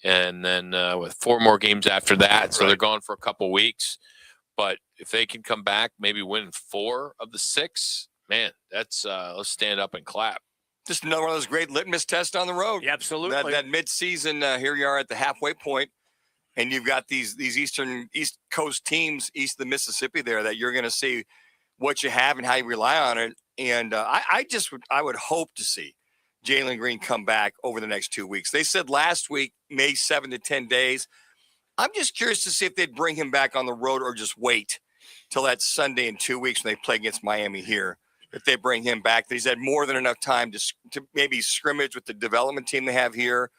and then with 4 more games after that. So they're gone for a couple weeks. But if they can come back, maybe win 4 of the 6, man, that's let's stand up and clap. Just another one of those great litmus tests on the road. Yeah, absolutely. That mid-season, here you are at the halfway point, and you've got these East Coast teams east of the Mississippi there that you're going to see what you have and how you rely on it. And I would hope to see Jalen Green come back over the next 2 weeks. They said last week, May 7 to 10 days. I'm just curious to see if they'd bring him back on the road or just wait till that Sunday in 2 weeks when they play against Miami here. If they bring him back, he's had more than enough time to maybe scrimmage with the development team they have here.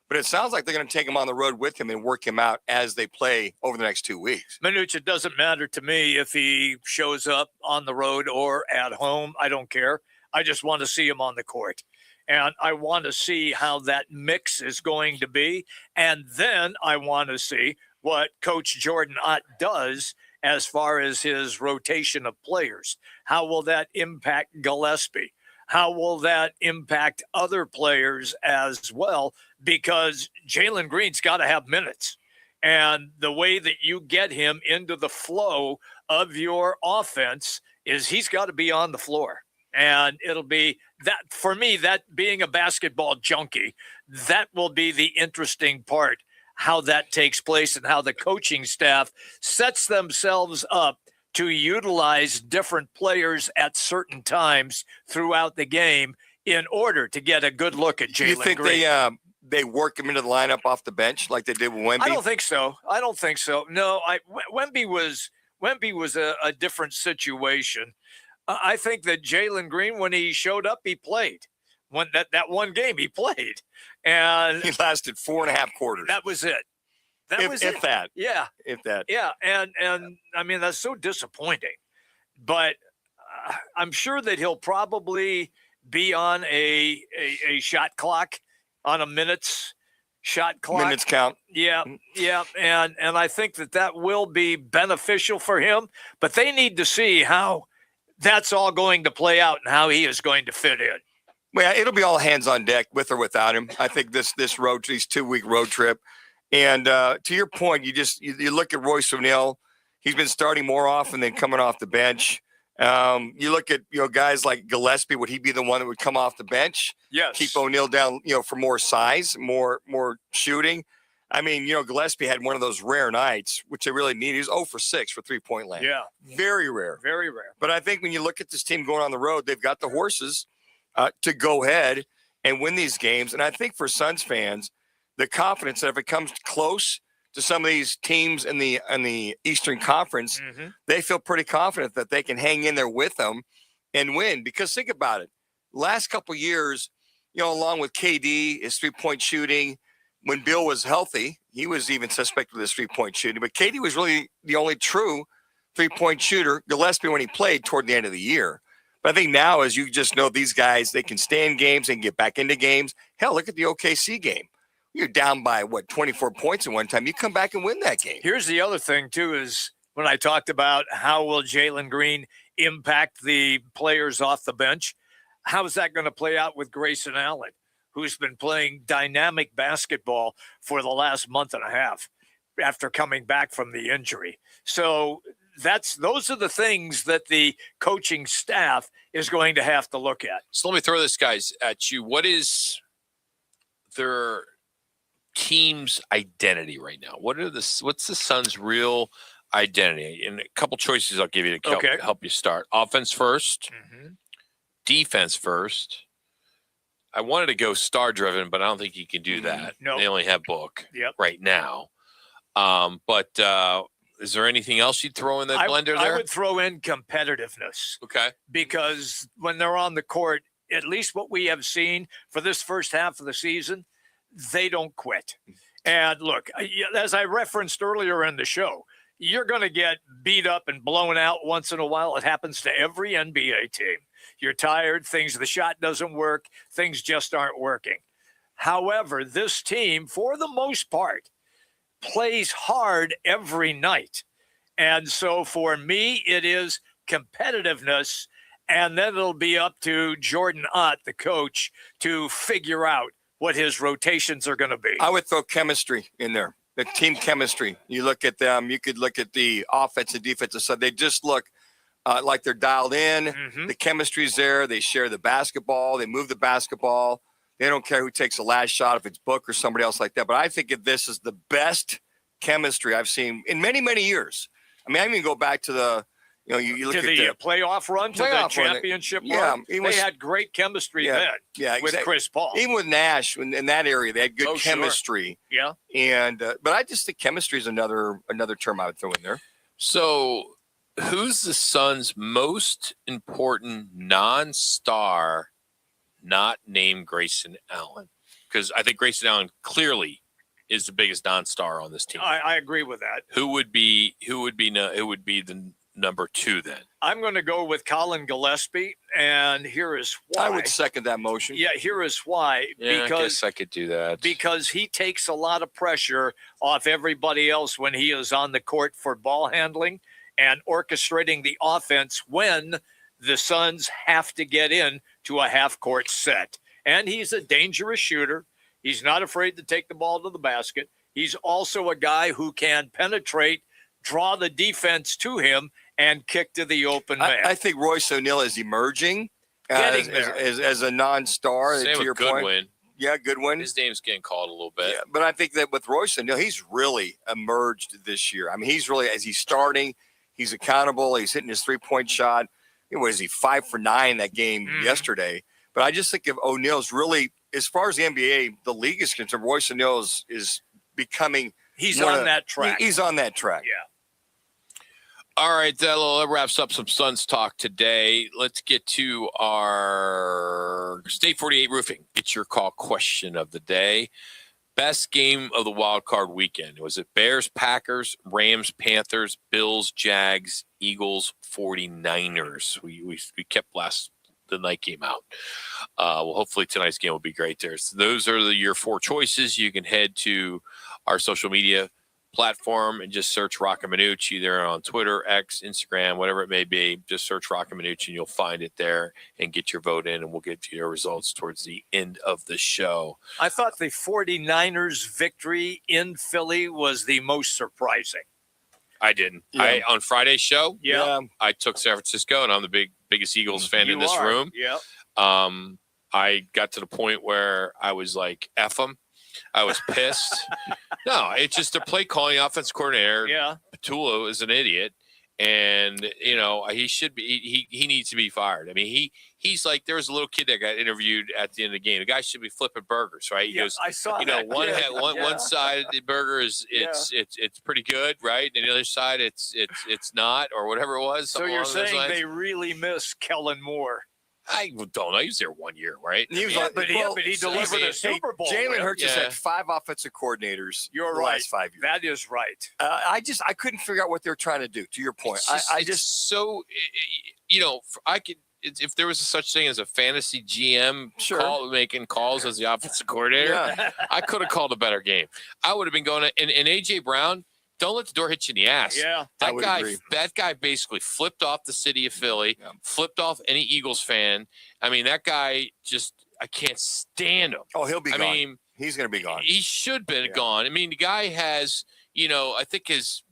But it sounds like they're going to take him on the road with him and work him out as they play over the next 2 weeks. Manuch, it doesn't matter to me if he shows up on the road or at home. I don't care. I just want to see him on the court. And I want to see how that mix is going to be. And then I want to see what Coach Jordan Ott does as far as his rotation of players. How will that impact Gillespie? How will that impact other players as well? Because Jalen Green's got to have minutes. And the way that you get him into the flow of your offense is he's got to be on the floor. And it'll be that, for me, that being a basketball junkie, that will be the interesting part, how that takes place and how the coaching staff sets themselves up to utilize different players at certain times throughout the game in order to get a good look at Jalen Green. You think they work him into the lineup off the bench like they did with Wemby? I don't think so. No, Wemby was a different situation. I think that Jalen Green, when he showed up, he played. When that one game, he played. And he lasted 4.5 quarters. That was it. If that. Yeah. If that. Yeah. And I mean, that's so disappointing. But I'm sure that he'll probably be on a shot clock, on a shot clock. Minutes count. Yeah. And I think that will be beneficial for him. But they need to see how that's all going to play out and how he is going to fit in. Well, it'll be all hands on deck with or without him. I think this 2-week road trip. And to your point, you look at Royce O'Neal. He's been starting more often than coming off the bench. You look at guys like Gillespie. Would he be the one that would come off the bench? Yes. Keep O'Neal down, for more size, more shooting. I mean, Gillespie had one of those rare nights, which they really need. He was 0 for 6 for 3-point land. Yeah. Very rare. Very rare. But I think when you look at this team going on the road, they've got the horses to go ahead and win these games. And I think for Suns fans, the confidence that if it comes close to some of these teams in the Eastern Conference, they feel pretty confident that they can hang in there with them and win. Because think about it. Last couple of years, along with KD, his 3-point shooting, when Bill was healthy, he was even suspect of his 3-point shooting. But KD was really the only true 3-point shooter. Gillespie, when he played toward the end of the year. But I think now, as you just know, these guys, they can stay in games and get back into games. Hell, look at the OKC game. You're down by, 24 points at one time. You come back and win that game. Here's the other thing, too, is when I talked about how will Jalen Green impact the players off the bench, how is that going to play out with Grayson Allen, who's been playing dynamic basketball for the last month and a half after coming back from the injury? So those are the things that the coaching staff is going to have to look at. So let me throw this, guys, at you. What is their team's identity right now? What's the Suns' real identity? And a couple choices I'll give you to help you start. Offense first, defense first. I wanted to go star-driven, but I don't think you can do that. No. They only have Book right now. But is there anything else you'd throw in that blender there? I would throw in competitiveness. Okay. Because when they're on the court, at least what we have seen for this first half of the season, they don't quit. And look, as I referenced earlier in the show, you're going to get beat up and blown out once in a while. It happens to every NBA team. You're tired, the shot doesn't work, things just aren't working. However, this team, for the most part, plays hard every night. And so for me, it is competitiveness, and then it'll be up to Jordan Ott, the coach, to figure out what his rotations are going to be. I would throw chemistry in there. The team chemistry. You look at them. You could look at the offensive, defensive side. They just look like they're dialed in. Mhm. The chemistry's there. They share the basketball. They move the basketball. They don't care who takes the last shot, if it's Book or somebody else like that. But I think this is the best chemistry I've seen in many, many years. I mean, I even go back to the, you look to at the playoff run, to the playoff run. championship Yeah, run. it was- They had great chemistry Yeah, then yeah, with exactly. Chris Paul. Even with Nash in that area, they had good Oh, sure. chemistry. Yeah. And but I just think chemistry is another term I would throw in there. So, who's the Suns' most important non-star, not named Grayson Allen? Because I think Grayson Allen clearly is the biggest non-star on this team. I agree with that. Who would be the number 2 then? I'm going to go with Colin Gillespie, and here is why. I would second that motion. Yeah, here is why. Yeah, I guess I could do that. Because he takes a lot of pressure off everybody else when he is on the court for ball handling and orchestrating the offense when the Suns have to get in to a half-court set. And he's a dangerous shooter. He's not afraid to take the ball to the basket. He's also a guy who can penetrate, draw the defense to him, and kick to the open man. I think Royce O'Neal is emerging Getting there. as a non-star. Same to your with point. Goodwin. Yeah, Goodwin. His name's getting called a little bit. Yeah, but I think that with Royce O'Neal, he's really emerged this year. I mean, he's really, as he's starting, he's accountable. He's hitting his three-point shot. What is he, 5 for 9 that game yesterday? But I just think if O'Neal's really, as far as the NBA, the league is concerned, Royce O'Neal is becoming. He's on that track. He's on that track. Yeah. All right, that wraps up some Suns talk today. Let's get to our State 48 Roofing. It's your call question of the day. Best game of the wild card weekend. Was it Bears, Packers, Rams, Panthers, Bills, Jags, Eagles, 49ers? We kept the night game out. Well, hopefully tonight's game will be great there. So those are your 4 choices. You can head to our social media platform and just search Roc and Manuch, either on Twitter, X, Instagram, whatever it may be. Just search Roc and Manuch and you'll find it there and get your vote in, and we'll get to your results towards the end of the show. I thought the 49ers victory in Philly was the most surprising. I didn't. Yeah. On Friday's show, Yeah. I took San Francisco, and I'm the biggest Eagles fan in this You are. room. Yeah. I got to the point where I was like, F them. I was pissed. No, it's just a play calling offensive coordinator. Yeah. Petullo is an idiot, and he should be. He needs to be fired. I mean, he's like, there was a little kid that got interviewed at the end of the game. The guy should be flipping burgers, right? He goes, I saw that. one side of the burger is it's pretty good, right? And the other side it's not, or whatever it was. So you're saying they really miss Kellen Moore? I don't know. He was there 1 year, right? He was But he delivered a Super Bowl. Jalen win. Hurts has had 5 offensive coordinators. You're the right. last 5 years. That is right. I couldn't figure out what they're trying to do. To your point, I could. If there was such thing as a fantasy GM making calls as the offensive coordinator, I could have called a better game. I would have been going to, and AJ Brown. Don't let the door hit you in the ass. Yeah, that guy basically flipped off the city of Philly, flipped off any Eagles fan. I mean, that guy I can't stand him. Oh, he'll be gone. I mean, he's going to be gone. He should have been gone. I mean, the guy has, I think if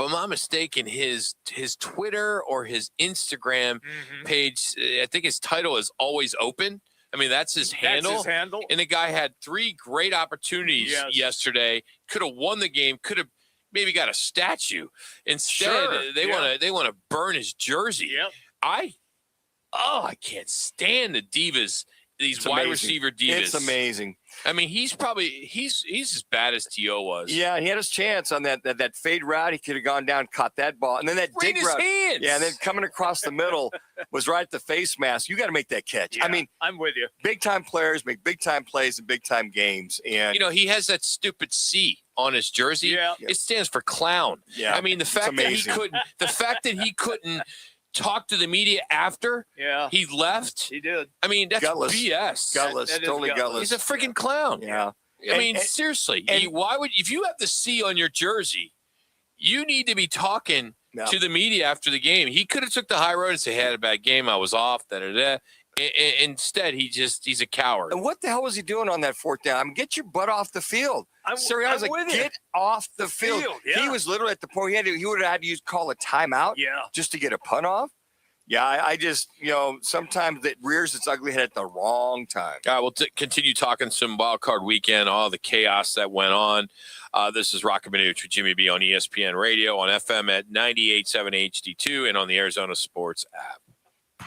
I'm not mistaken, his Twitter or his Instagram page, I think his title is always open. I mean, that's his handle. That's his handle. And the guy had 3 great opportunities yesterday. Could have won the game. Could have maybe got a statue. Instead, they want to burn his jersey. Yep. I can't stand the divas. These wide receiver divas. It's amazing. I mean, he's as bad as T.O. was. Yeah, he had his chance on that fade route. He could have gone down, caught that ball, and then that dig route. Hands. Yeah, and then coming across the middle was right at the face mask. You got to make that catch. Yeah, I mean, I'm with you. Big time players make big time plays in big time games, and he has that stupid C on his jersey. Yeah. It stands for clown. Yeah, I mean, the fact that he couldn't talk to the media after he left. He did. I mean, that's gutless. BS. Gutless, that is totally gutless. He's a freaking clown. Yeah. I mean, seriously. Why would, if you have the C on your jersey, you need to be talking to the media after the game. He could have took the high road and said, hey, I had a bad game. I was off. And Instead, he's a coward. And what the hell was he doing on that fourth down? I mean, get your butt off the field. Sirianni's like, get off the field. Yeah. He was literally at the point he would have had to call a timeout just to get a punt off. Yeah, I just, sometimes it rears its ugly head at the wrong time. All right, we'll continue talking some wild card weekend, all the chaos that went on. This is Roc and Manuch with Jimmy B on ESPN Radio, on FM at 98.7 HD-2, and on the Arizona Sports app.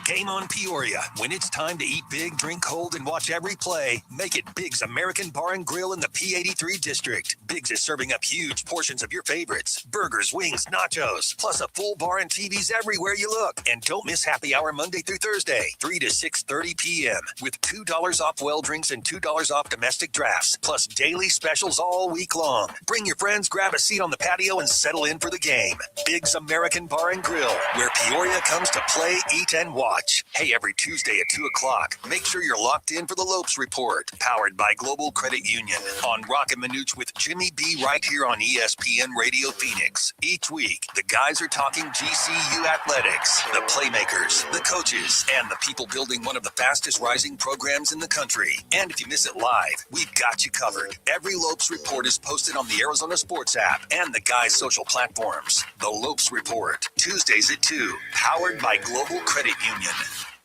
Game on Peoria. When it's time to eat big, drink cold, and watch every play, make it Big's American Bar and Grill in the P83 district. Big's is serving up huge portions of your favorites. Burgers, wings, nachos, plus a full bar and TVs everywhere you look. And don't miss happy hour Monday through Thursday, 3 to 6:30 p.m. with $2 off well drinks and $2 off domestic drafts, plus daily specials all week long. Bring your friends, grab a seat on the patio, and settle in for the game. Big's American Bar and Grill, where Peoria comes to play, eat, and watch. Hey, every Tuesday at 2 o'clock, make sure you're locked in for the Lopes Report, powered by Global Credit Union, on Roc and Manuch with Jimmy B right here on ESPN Radio Phoenix. Each week, the guys are talking GCU athletics, the playmakers, the coaches, and the people building one of the fastest rising programs in the country. And if you miss it live, we've got you covered. Every Lopes Report is posted on the Arizona Sports app and the guys' social platforms. The Lopes Report, Tuesdays at 2, powered by Global Credit Union.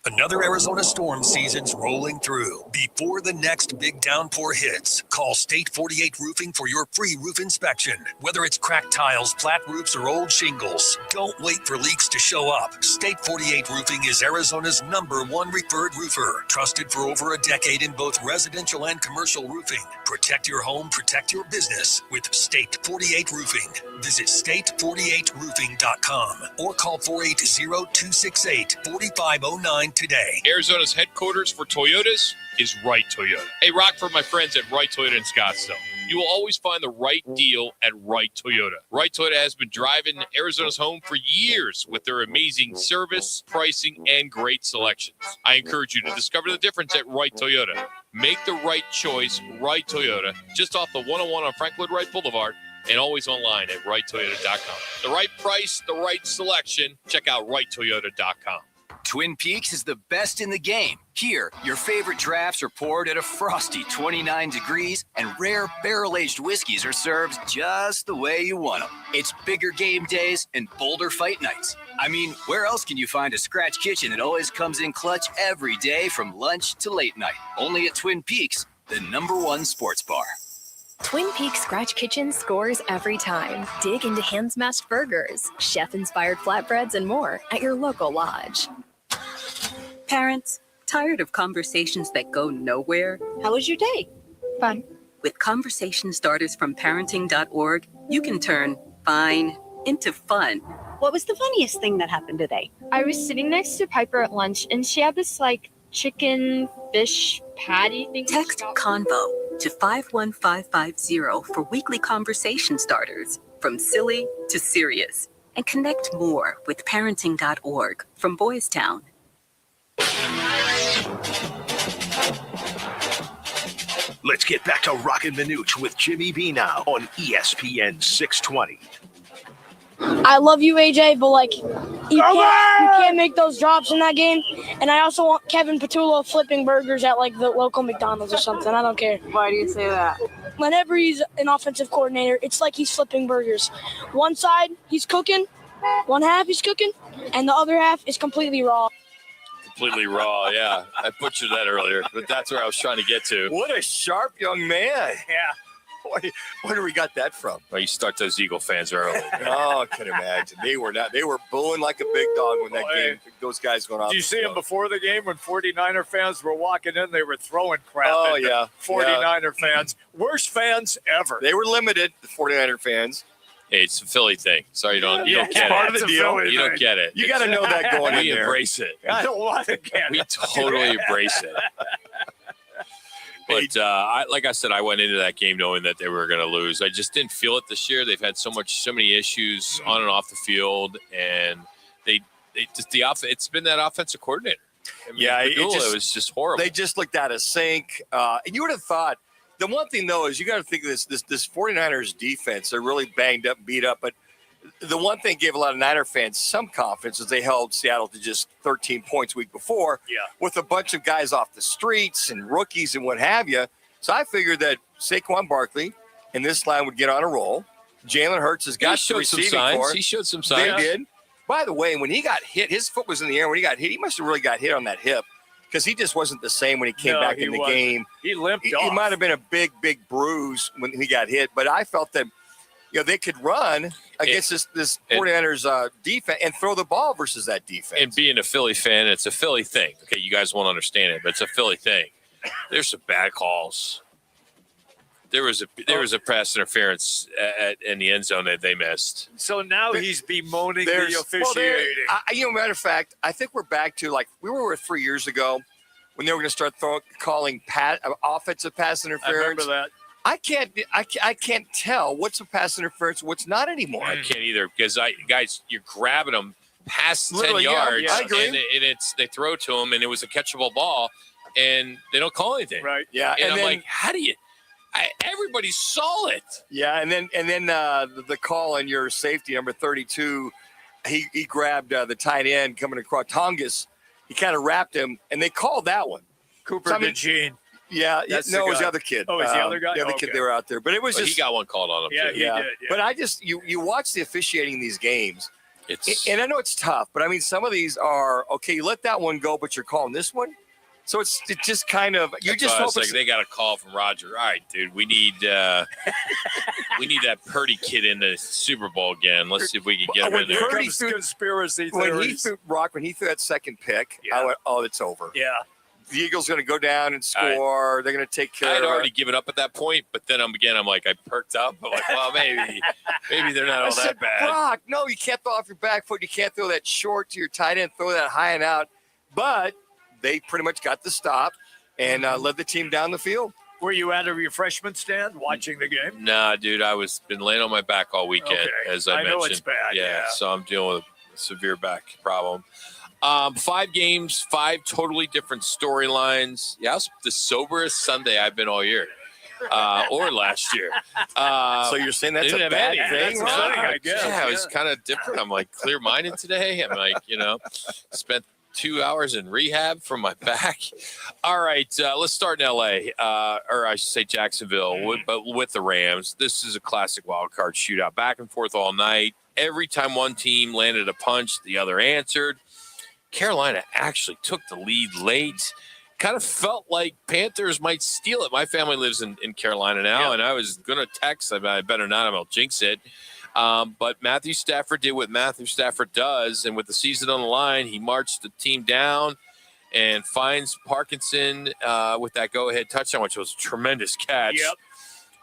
Another Arizona storm season's rolling through. Before the next big downpour hits, call State 48 Roofing for your free roof inspection. Whether it's cracked tiles, flat roofs, or old shingles, don't wait for leaks to show up. State 48 Roofing is Arizona's #1 referred roofer, trusted for over a decade in both residential and commercial roofing. Protect your home, protect your business with State 48 Roofing. Visit state48roofing.com or call 480-268-4509 today. Arizona's headquarters for Toyotas is Wright Toyota. Hey, Rock, for my friends at Wright Toyota in Scottsdale. You will always find the right deal at Wright Toyota. Wright Toyota has been driving Arizona's home for years with their amazing service, pricing, and great selections. I encourage you to discover the difference at Wright Toyota. Make the right choice, Wright Toyota, just off the 101 on Frank Lloyd Wright Boulevard, and always online at WrightToyota.com. The right price, the right selection. Check out WrightToyota.com. Twin Peaks is the best in the game. Here, your favorite drafts are poured at a frosty 29 degrees, and rare barrel-aged whiskeys are served just the way you want them. It's bigger game days and bolder fight nights. I mean, where else can you find a scratch kitchen that always comes in clutch every day from lunch to late night? Only at Twin Peaks, the #1 sports bar. Twin Peaks Scratch Kitchen scores every time. Dig into hand-smashed burgers, chef-inspired flatbreads, and more at your local lodge. Parents, tired of conversations that go nowhere? How was your day? Fun. With conversation starters from parenting.org, you can turn fine into fun. What was the funniest thing that happened today? I was sitting next to Piper at lunch, and she had this, chicken fish patty thing. Text Convo to 51550 for weekly conversation starters, from silly to serious. And connect more with parenting.org from Boys Town. Let's get back to Roc and Manuch with Jimmy B now on ESPN 620. I love you, AJ, but you can't make those drops in that game. And I also want Kevin Petullo flipping burgers at the local McDonald's or something. I don't care. Why do you say that? Whenever he's an offensive coordinator, it's like he's flipping burgers. One side he's cooking, one half he's cooking, and the other half is completely raw. Completely raw, yeah. I butchered that earlier, but that's where I was trying to get to. What a sharp young man. Yeah. Where do we got that from? Well, you start those Eagle fans early. Oh, I can imagine. They were booing like a big dog when that game, those guys going off. Did you see them before the game when 49er fans were walking in? They were throwing crap at the 49er fans. Worst fans ever. They were limited, the 49er fans. Hey, it's a Philly thing. Sorry, you don't get it. Part of the deal. You don't get it. You got to know that going in there. We embrace it. I don't want to get it. We totally embrace it. But like I said, I went into that game knowing that they were going to lose. I just didn't feel it this year. They've had so many issues on and off the field, and it's been that offensive coordinator. I mean, it was just horrible. They just looked out of sync, and you would have thought. The one thing though is you got to think of this 49ers defense. They're really banged up, beat up, but the one thing gave a lot of Niner fans some confidence is they held Seattle to just 13 points week before with a bunch of guys off the streets and rookies and what have you. So I figured that Saquon Barkley and this line would get on a roll. Jalen Hurts has got the receiving core. He showed some signs. They did. By the way, when he got hit, his foot was in the air. When he got hit, he must have really got hit on that hip because he just wasn't the same when he came back in the game. He limped He off. might have been a big bruise when he got hit, but I felt that they could run against this 49ers defense and throw the ball versus that defense. And being a Philly fan, it's a Philly thing. Okay, you guys won't understand it, but it's a Philly thing. There's some bad calls. There was a pass interference in the end zone that they missed. So now he's bemoaning the officiating. Matter of fact, I think we're back to like we were 3 years ago when they were going to start calling offensive pass interference. I remember that. I can't tell what's a pass interference, what's not anymore. I can't either because guys, you're grabbing them past 10 Literally, yards, I agree. and they throw to them, and it was a catchable ball, and they don't call anything. Right? Yeah, And I'm then, like, how do you? Everybody saw it. Yeah, and then the call on your safety number 32, he grabbed the tight end coming across Tongas. He kind of wrapped him, and they called that one. Cooper DeJean. Yeah, That's no, the it was guy. the other kid. Oh, it's the other guy? The other kid they were out there. But it was He got one called on him. Yeah, too. he did. Yeah. But I just you watch the officiating in these games, and I know it's tough, but I mean some of these are okay. You let that one go, but you're calling this one. So it's just kind of you That's just why I hope was like, they got a call from Roger. All right, dude, we need that Purdy kid in the Super Bowl again. Let's see if we can get him in there. Purdy conspiracy theories. when he threw that second pick, I went, oh, it's over. Yeah. The Eagles going to go down and score. They're going to take care I had of already it. given up at that point, but then I'm like, I perked up. I'm like, well, maybe they're not all that bad. Brock, no, you can't throw off your back foot. You can't throw that short to your tight end, throw that high and out. But they pretty much got the stop and led the team down the field. Were you at a refreshment stand watching the game? Nah, dude, I was been laying on my back all weekend, as I mentioned. know it's bad. Yeah. So I'm dealing with a severe back problem. 5 games, 5 totally different storylines. Yeah, it was the soberest Sunday I've been all year, or last year. So you're saying that's a bad thing? That's a thing, I guess. Yeah, it was kind of different. I'm like clear-minded today. I'm like, spent 2 hours in rehab from my back. All right, let's start in L.A., or I should say Jacksonville, but with the Rams. This is a classic wild card shootout, back and forth all night. Every time one team landed a punch, the other answered. Carolina actually took the lead late. Kind of felt like Panthers might steal it. My family lives in Carolina now, and I was going to text. I better not. I'll jinx it. But Matthew Stafford did what Matthew Stafford does, and with the season on the line, he marched the team down and finds Parkinson with that go-ahead touchdown, which was a tremendous catch. Yep.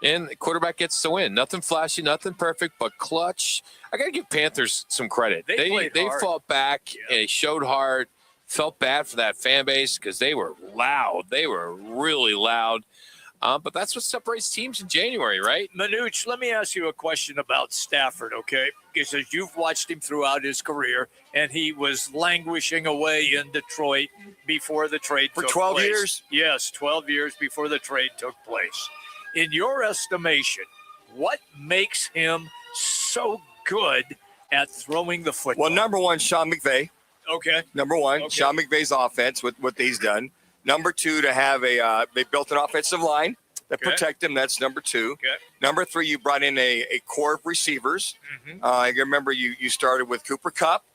And the quarterback gets the win. Nothing flashy, nothing perfect, but clutch. I got to give Panthers some credit. They fought back, and they showed heart. Felt bad for that fan base because they were loud. They were really loud. But that's what separates teams in January, right? Manuch, let me ask you a question about Stafford, okay? Because you've watched him throughout his career, and he was languishing away in Detroit before the trade took place. For 12 years? Yes, 12 years before the trade took place. In your estimation, what makes him so good at throwing the football? Well, number one, Sean McVay. Okay. Number one, Sean McVay's offense with what he's done. Number two, to have they built an offensive line that protect him. That's number two. Okay. Number three, you brought in a core of receivers. I remember you started with Cooper Kupp,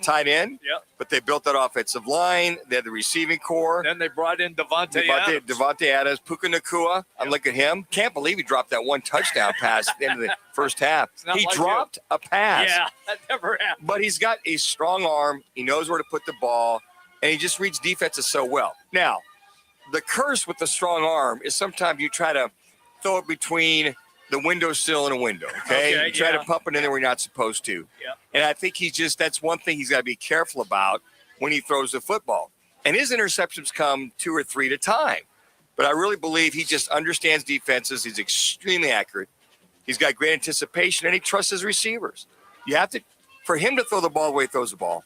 tight end. Yep. But they built that offensive line. They had the receiving core. Then they brought in Devontae Adams. Devontae Adams, Puka Nacua. I'm looking at him. Can't believe he dropped that one touchdown pass at the end of the first half. He dropped a pass. Yeah, that never happened. But he's got a strong arm. He knows where to put the ball, and he just reads defenses so well. Now, the curse with the strong arm is sometimes you try to throw it between the windowsill and a window, okay? You try to pump it in there where you're not supposed to. Yeah. And I think that's one thing he's got to be careful about when he throws the football. And his interceptions come 2 or 3 at a time. But I really believe he just understands defenses. He's extremely accurate. He's got great anticipation, and he trusts his receivers. You have to, for him to throw the ball the way he throws the ball,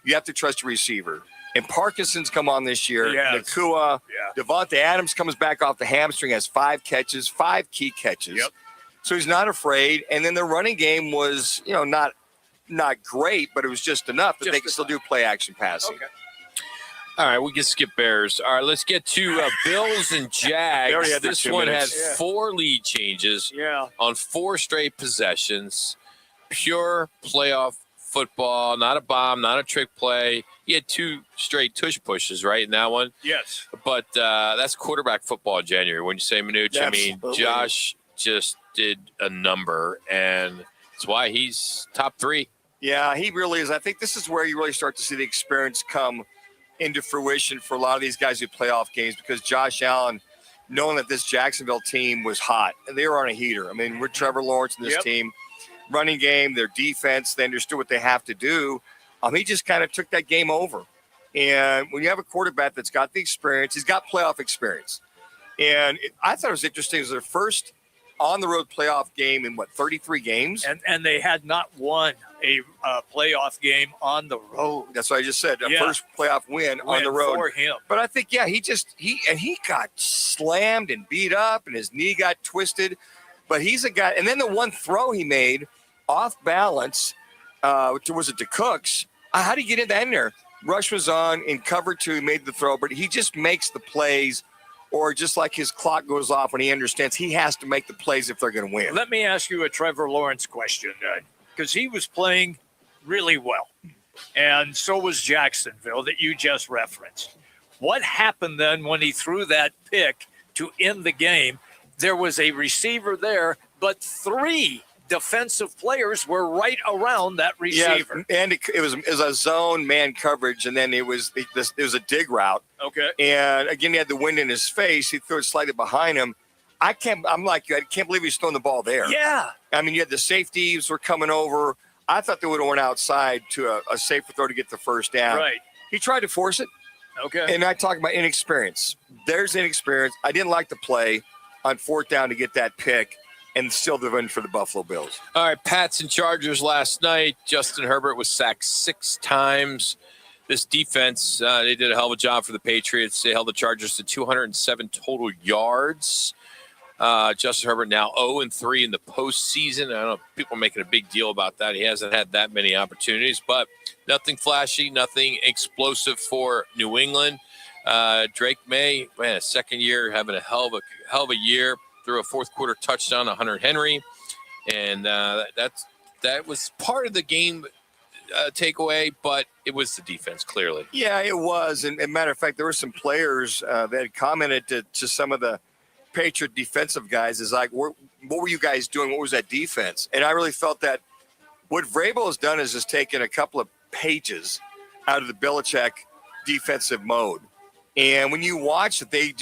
you have to trust your receiver. And Parkinson's come on this year. Nacua, Devontae Adams comes back off the hamstring, has 5 catches, 5 key catches. So he's not afraid. And then the running game was, not not great, but it was just enough that they can still do play-action passing. Okay. All right, we can skip Bears. All right, let's get to Bills and Jags. They already had their This 2 one minutes. had 4 lead changes on 4 straight possessions. Pure playoff football, not a bomb, not a trick play. He had 2 straight tush pushes, right, in that one? Yes. But that's quarterback football in January. When you say Manuch, I mean, Absolutely. Josh just did a number, and that's why he's top 3. Yeah, he really is. I think this is where you really start to see the experience come into fruition for a lot of these guys who play off games, because Josh Allen, knowing that this Jacksonville team was hot, and they were on a heater. I mean, with Trevor Lawrence and this team, running game, their defense, they understood what they have to do. He just kind of took that game over. And when you have a quarterback that's got the experience, he's got playoff experience. And I thought it was interesting. It was their first on-the-road playoff game in, 33 games? And they had not won a playoff game on the road. That's what I just said. First playoff win on the road. For him. But I think, he got slammed and beat up, and his knee got twisted. But he's a guy. And then the one throw he made off balance, was it to Cooks? How did he get in there? Rush was on in cover 2, he made the throw, but he just makes the plays, or just like his clock goes off when he understands he has to make the plays if they're going to win. Let me ask you a Trevor Lawrence question, because he was playing really well, and so was Jacksonville that you just referenced. What happened then when he threw that pick to end the game? There was a receiver there, but 3 defensive players were right around that receiver. Yeah, and it was a zone man coverage, and then it was a dig route. Okay. And again, he had the wind in his face. He threw it slightly behind him. I'm like you. I can't believe he's throwing the ball there. Yeah. I mean, you had the safeties were coming over. I thought they would have went outside to a safer throw to get the first down. Right. He tried to force it. Okay. And I talk about inexperience. There's inexperience. I didn't like the play on 4th down to get that pick and still the win for the Buffalo Bills. All right, Pats and Chargers last night. Justin Herbert was sacked 6 times. This defense, they did a hell of a job for the Patriots. They held the Chargers to 207 total yards. Justin Herbert now 0-3 in the postseason. I don't know, people are making a big deal about that. He hasn't had that many opportunities, but nothing flashy, nothing explosive for New England. Drake May, man, 2nd year, having a hell of a year. Threw a 4th quarter touchdown to Hunter Henry, and that was part of the game takeaway, but it was the defense, clearly. Yeah, it was. And matter of fact, there were some players that had commented to some of the Patriot defensive guys, is like, what were you guys doing? What was that defense? And I really felt that what Vrabel has done is just taken a couple of pages out of the Belichick defensive mode. And when you watch it, they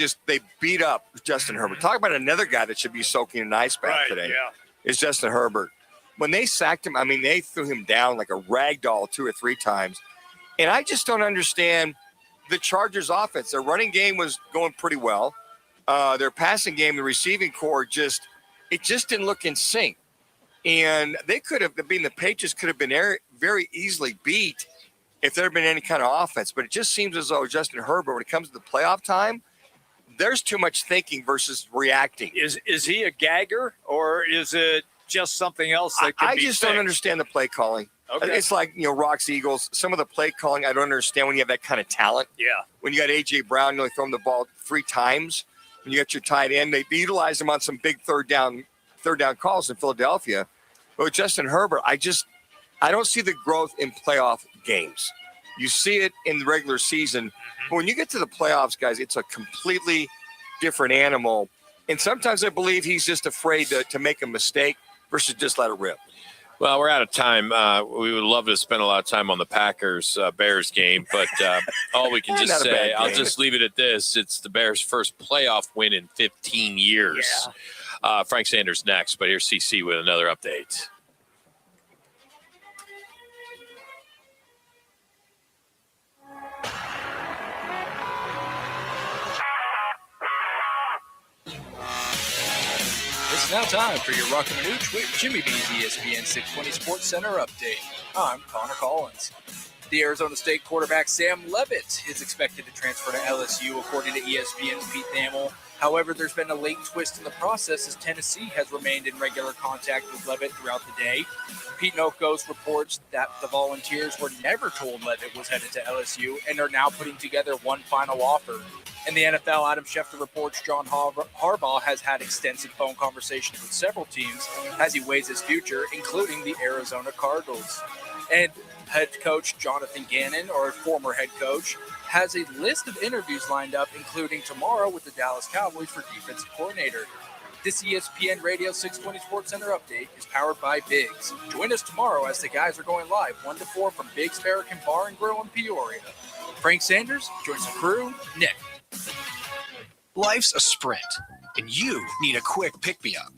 beat up Justin Herbert. Talk about another guy that should be soaking in an ice bath today. Yeah. Is Justin Herbert. When they sacked him, I mean, they threw him down like a rag doll 2 or 3 times. And I just don't understand the Chargers offense. Their running game was going pretty well. Their passing game, the receiving core, just didn't look in sync. And they could have, the Patriots could have been very easily beat if there had been any kind of offense. But it just seems as though Justin Herbert, when it comes to the playoff time, there's too much thinking versus reacting. Is he a gagger, or is it just something else that can I be just fixed? don't understand the play calling. Okay. It's like, Rocks Eagles. Some of the play calling, I don't understand when you have that kind of talent. Yeah. When you got A.J. Brown, you only throw him the ball 3 times. When you got your tight end, they utilize him on some big third down calls in Philadelphia. But with Justin Herbert, I don't see the growth in playoff games. You see it in the regular season. But when you get to the playoffs, guys, it's a completely different animal. And sometimes I believe he's just afraid to make a mistake versus just let it rip. Well, we're out of time. We would love to spend a lot of time on the Packers-Bears game, but all we can just say, I'll just leave it at this. It's the Bears' first playoff win in 15 years. Yeah. Frank Sanders next, but here's CC with another update. It's now time for your Roc and Manuch with Jimmy B's ESPN 620 Sports Center update. I'm Connor Collins. The Arizona State quarterback Sam Leavitt is expected to transfer to LSU, according to ESPN's Pete Thamel. However, there's been a late twist in the process as Tennessee has remained in regular contact with Leavitt throughout the day. Pete Nokos reports that the Volunteers were never told Leavitt was headed to LSU and are now putting together one final offer. In the NFL, Adam Schefter reports John Harbaugh has had extensive phone conversations with several teams as he weighs his future, including the Arizona Cardinals. And head coach Jonathan Gannon, or former head coach, has a list of interviews lined up, including tomorrow with the Dallas Cowboys for defensive coordinator. This ESPN Radio 620 SportsCenter update is powered by Biggs. Join us tomorrow as the guys are going live 1 to 4 from Biggs American Bar and Grill in Peoria. Frank Sanders joins the crew. Nick. Life's a sprint, and you need a quick pick-me-up.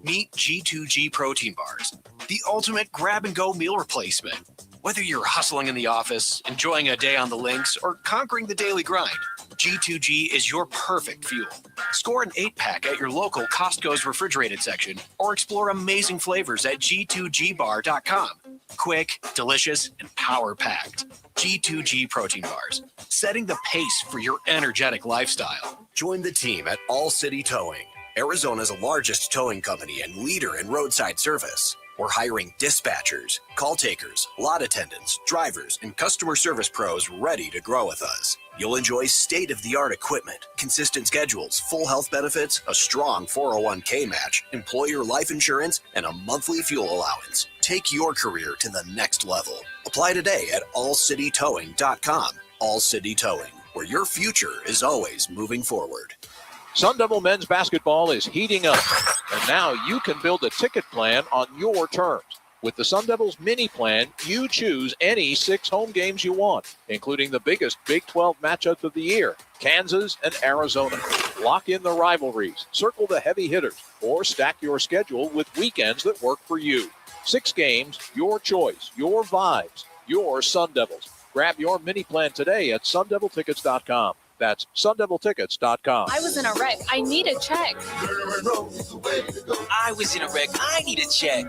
Meet G2G protein bars, the ultimate grab-and-go meal replacement. Whether you're hustling in the office, enjoying a day on the links, or conquering the daily grind, G2G is your perfect fuel. Score an 8-pack at your local Costco's refrigerated section, or explore amazing flavors at G2GBar.com. Quick, delicious, and power-packed. G2G protein bars, setting the pace for your energetic lifestyle. Join the team at All City Towing, Arizona's largest towing company and leader in roadside service. We're hiring dispatchers, call takers, lot attendants, drivers, and customer service pros ready to grow with us. You'll enjoy state-of-the-art equipment, consistent schedules, full health benefits, a strong 401k match, employer life insurance, and a monthly fuel allowance. Take your career to the next level. Apply today at allcitytowing.com. All City Towing, where your future is always moving forward. Sun Devil men's basketball is heating up, and now you can build a ticket plan on your terms. With the Sun Devils mini plan, you choose any 6 home games you want, including the biggest Big 12 matchups of the year, Kansas and Arizona. Lock in the rivalries, circle the heavy hitters, or stack your schedule with weekends that work for you. 6 games, your choice, your vibes, your Sun Devils. Grab your mini plan today at sundeviltickets.com. That's sundeviltickets.com. I was in a wreck. I need a check. I was in a wreck. I need a check.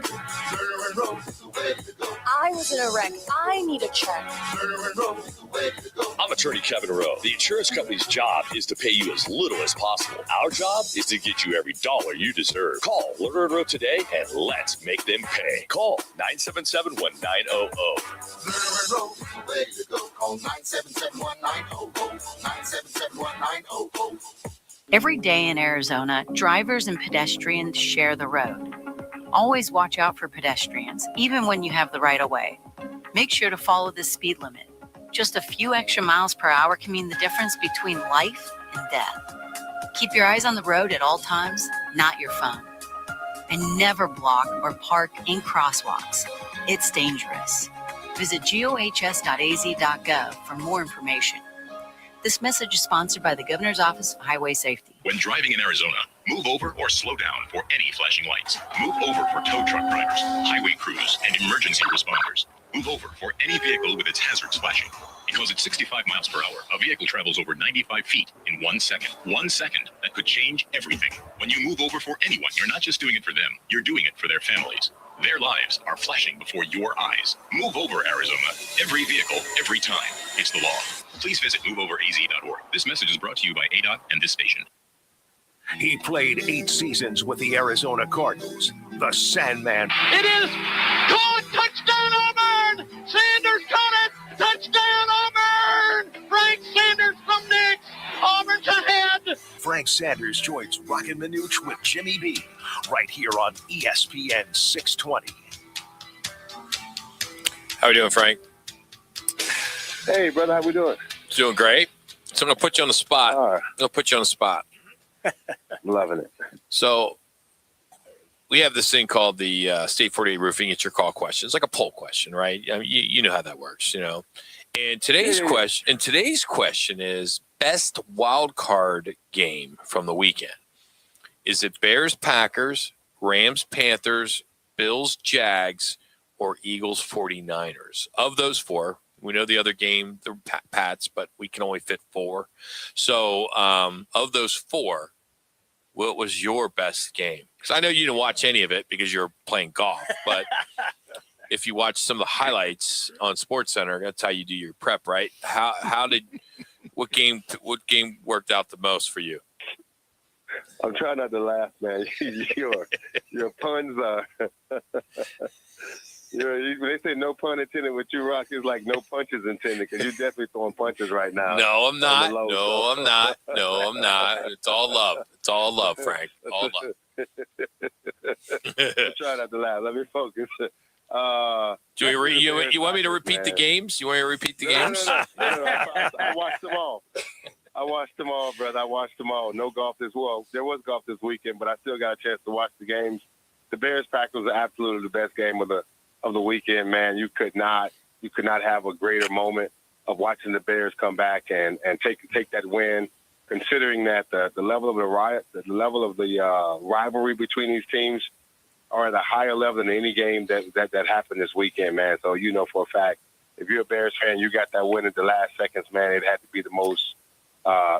I was in a wreck. I need a check. I'm attorney Kevin Rowe. The insurance company's job is to pay you as little as possible. Our job is to get you every dollar you deserve. Call Lerner and Rowe today and let's make them pay. Call 977-1900. Call 977-1900. Every day in Arizona, drivers and pedestrians share the road. Always watch out for pedestrians, even when you have the right of way. Make sure to follow the speed limit. Just a few extra miles per hour can mean the difference between life and death. Keep your eyes on the road at all times, not your phone. And never block or park in crosswalks. It's dangerous. Visit gohs.az.gov for more information. This message is sponsored by the Governor's Office of Highway Safety. When driving in Arizona, move over or slow down for any flashing lights. Move over for tow truck drivers, highway crews, and emergency responders. Move over for any vehicle with its hazards flashing. Because at 65 miles per hour, a vehicle travels over 95 feet in 1 second. 1 second that could change everything. When you move over for anyone, you're not just doing it for them, you're doing it for their families. Their lives are flashing before your eyes. Move over, Arizona. Every vehicle, every time. It's the law. Please visit moveoveraz.org. This message is brought to you by ADOT and this station. He played 8 seasons with the Arizona Cardinals. The Sandman. It is caught. Touchdown, Auburn! Sanders caught it. Touchdown, Auburn! Frank Sanders from Nix. Auburn's ahead. Frank Sanders joins Roc and Manuch with Jimmy B. right here on ESPN 620. How are we doing, Frank? Hey, brother, how we doing? Doing great. So I'm going to put you on the spot. All right. I'm going to put you on the spot. Loving it. So we have this thing called the State 48 Roofing. It's your call question. It's like a poll question, right? I mean, you know how that works, you know. And today's question is best wild card game from the weekend. Is it Bears Packers, Rams Panthers, Bills Jags, or Eagles 49ers? Of those 4, we know the other game, the Pats, but we can only fit 4. So of those 4, what was your best game? Because I know you didn't watch any of it because you're playing golf, but if you watch some of the highlights on SportsCenter, that's how you do your prep, right? What game worked out the most for you? I'm trying not to laugh, man. Your puns are. They say no pun intended with you, Rock. It's like no punches intended because you're definitely throwing punches right now. No, I'm not. No, I'm not. No, I'm not. It's all love. It's all love, Frank. All love. I'm trying not to laugh. Let me focus. You want me to repeat the games? You want me to repeat the games? No. I watched them all. I watched them all, brother. I watched them all. No golf this well. There was golf this weekend, but I still got a chance to watch the games. The Bears-Packers was absolutely the best game of the weekend, man. You could not have a greater moment of watching the Bears come back and take that win, considering that the level of the rivalry between these teams are at a higher level than any game that happened this weekend, man. So you know for a fact, if you're a Bears fan, you got that win at the last seconds, man. It had to be the most.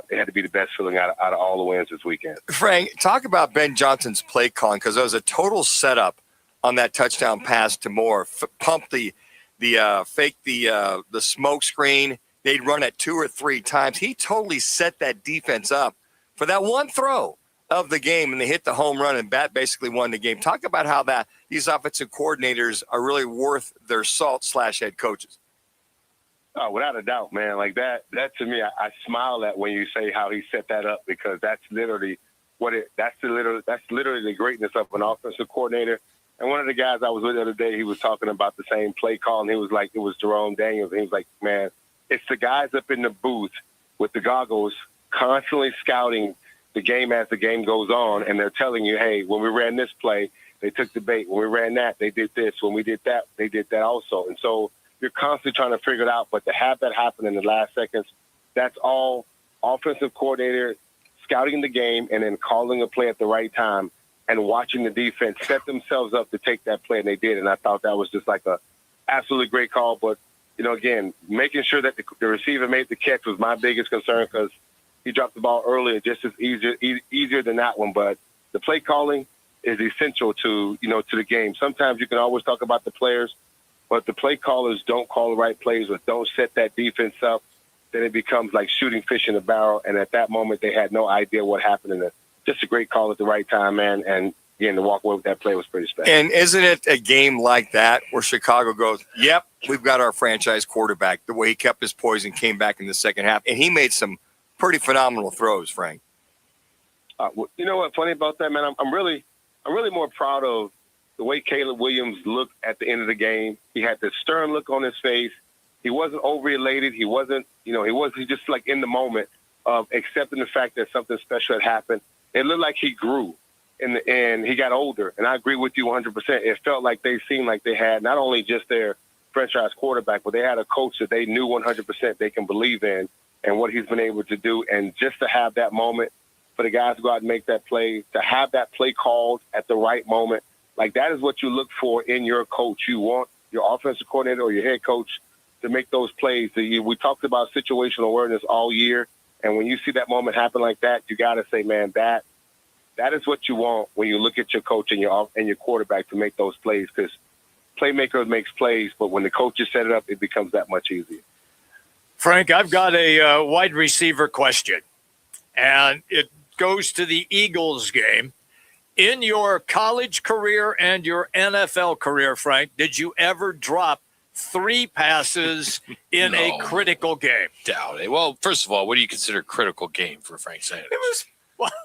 It had to be the best feeling out of all the wins this weekend. Frank, talk about Ben Johnson's play calling because it was a total setup on that touchdown pass to Moore. Pump fake the smoke screen. They'd run it 2 or 3 times. He totally set that defense up for that one throw of the game, and they hit the home run, and Bat basically won the game. Talk about how these offensive coordinators are really worth their salt / head coaches. Oh, without a doubt, man. Like that to me, I smile at when you say how he set that up because that's literally that's literally the greatness of an offensive coordinator. And one of the guys I was with the other day, he was talking about the same play call, and he was like, it was Jerome Daniels. And he was like, man, it's the guys up in the booth with the goggles constantly scouting the game as the game goes on, and they're telling you, hey, when we ran this play, they took the bait. When we ran that, they did this. When we did that, they did that also. And so you're constantly trying to figure it out, but to have that happen in the last seconds, that's all offensive coordinator scouting the game and then calling a play at the right time and watching the defense set themselves up to take that play, and they did. And I thought that was just like a absolutely great call. But, again, making sure that the receiver made the catch was my biggest concern because he dropped the ball earlier, just as easier than that one. But the play calling is essential to the game. Sometimes you can always talk about the players, but the play callers don't call the right plays or don't set that defense up, then it becomes like shooting fish in a barrel. And at that moment, they had no idea what happened. And just a great call at the right time, man. And again, to walk away with that play was pretty special. And isn't it a game like that where Chicago goes, yep, we've got our franchise quarterback, the way he kept his poise and came back in the second half. And he made some pretty phenomenal throws, Frank. You know what's funny about that, man? I'm really more proud of the way Caleb Williams looked at the end of the game. He had this stern look on his face. He wasn't over-elated. He wasn't, he just like in the moment of accepting the fact that something special had happened. It looked like he grew and he got older. And I agree with you 100%. It felt like they seemed like they had not only just their franchise quarterback, but they had a coach that they knew 100% they can believe in and what he's been able to do. And just to have that moment for the guys to go out and make that play, to have that play called at the right moment, like that is what you look for in your coach. You want your offensive coordinator or your head coach to make those plays. We talked about situational awareness all year, and when you see that moment happen like that, you got to say, man, that is what you want when you look at your coach and your quarterback to make those plays, because playmaker makes plays, but when the coaches set it up, it becomes that much easier. Frank, I've got a wide receiver question, and it goes to the Eagles game. In your college career and your NFL career, Frank, did you ever drop 3 passes in a critical game? Doubt it. Well, first of all, what do you consider a critical game for Frank Sanders?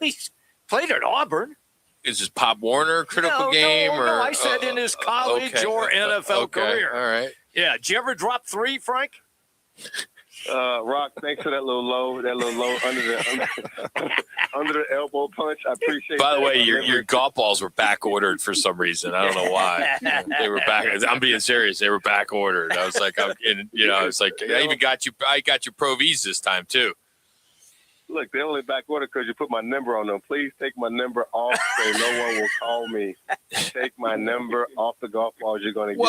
He's played at Auburn. Is this Pop Warner a critical game? No, I said in his college or NFL career. All right. Yeah. Did you ever drop 3, Frank? Rock, thanks for that little low under the elbow punch. I appreciate it. By the way, your golf balls were back ordered for some reason. I don't know why. They were back. I'm being serious. They were back ordered. I was like, I even got you. I got your Pro Vs this time too. Look, they only back order because you put my number on them. Please take my number off so no one will call me. Take my number off the golf balls you're going to get.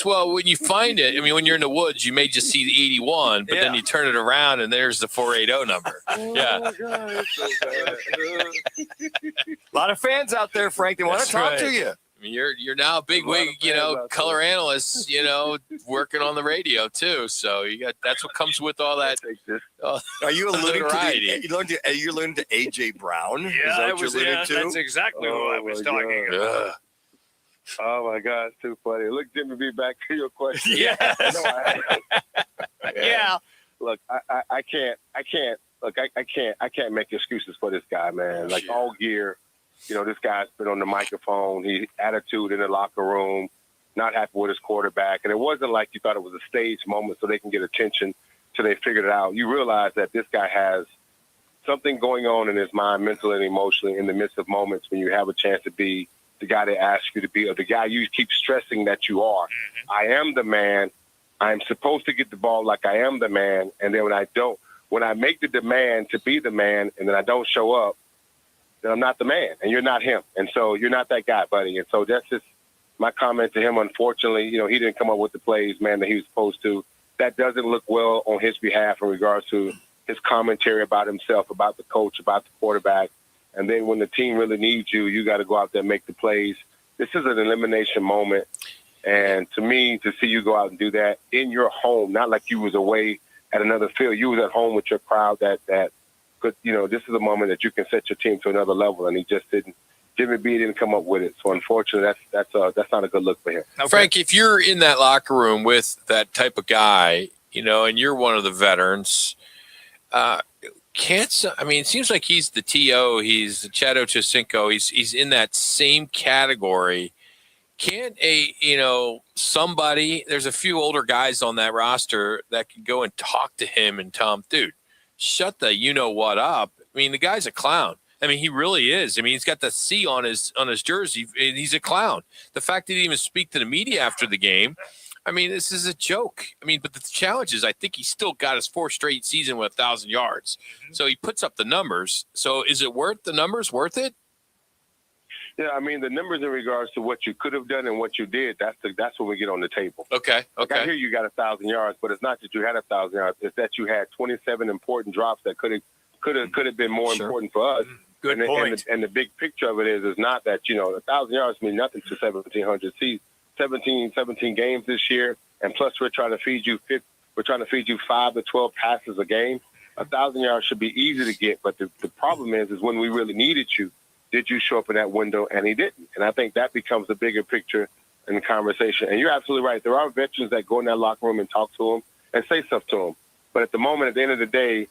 Well, when you find it, I mean, when you're in the woods, you may just see the 81, but then you turn it around and there's the 480 number. Yeah. Oh, God, it's so bad. A lot of fans out there, Frank. They want to talk to you. mean, you're now a big wig, color analyst, working on the radio too. So that's what comes with all that. Are you alluding notoriety. are you alluding to AJ Brown? Is Yeah, that what you're alluding to? that's exactly who I was talking about. Oh my God, it's too funny. Look, Jimmy B, back to your question. Yes. Yeah. Look, I can't make excuses for this guy, man. Like all year, this guy's been on the microphone. He attitude in the locker room, not happy with his quarterback. And it wasn't like you thought it was a stage moment so they can get attention till they figured it out. You realize that this guy has something going on in his mind, mentally and emotionally, in the midst of moments when you have a chance to be the guy they ask you to be, or the guy you keep stressing that you are. Mm-hmm. I am the man. I'm supposed to get the ball like I am the man. And then when I make the demand to be the man and then I don't show up, then I'm not the man and you're not him. And so you're not that guy, buddy. And so that's just my comment to him. Unfortunately, he didn't come up with the plays, man, that he was supposed to. That doesn't look well on his behalf in regards to his commentary about himself, about the coach, about the quarterback. And then when the team really needs you, you got to go out there and make the plays. This is an elimination moment. And to me, to see you go out and do that in your home, not like you was away at another field. You was at home with your crowd that could, this is a moment that you can set your team to another level. And he just didn't. Jimmy B didn't come up with it. So unfortunately, that's not a good look for him. Okay. Frank, if you're in that locker room with that type of guy, and you're one of the veterans, it seems like he's the TO, he's the Chad Ochocinco, he's in that same category. Can't somebody, there's a few older guys on that roster that can go and talk to him and tell him, dude, shut the what up. I mean, the guy's a clown. I mean, he really is. I mean, he's got the C on his jersey. He's a clown. The fact that he didn't even speak to the media after the game, I mean, this is a joke. I mean, but the challenge is I think he still got his 4th straight season with 1,000 yards. Mm-hmm. So he puts up the numbers. So is it worth the numbers? Worth it? Yeah, I mean, the numbers in regards to what you could have done and what you did, that's when we get on the table. Okay. Like I hear you got 1,000 yards, but it's not that you had 1,000 yards. It's that you had 27 important drops that could have been more important for us. Good point. And the big picture of it is not that, 1,000 yards mean nothing to 1,700 seats. 17 games this year, and plus we're trying to feed you 5 to 12 passes a game. 1,000 yards should be easy to get, but the problem is when we really needed you, did you show up in that window? And he didn't. And I think that becomes the bigger picture in the conversation. And you're absolutely right. There are veterans that go in that locker room and talk to him and say stuff to him. But at the end of the day,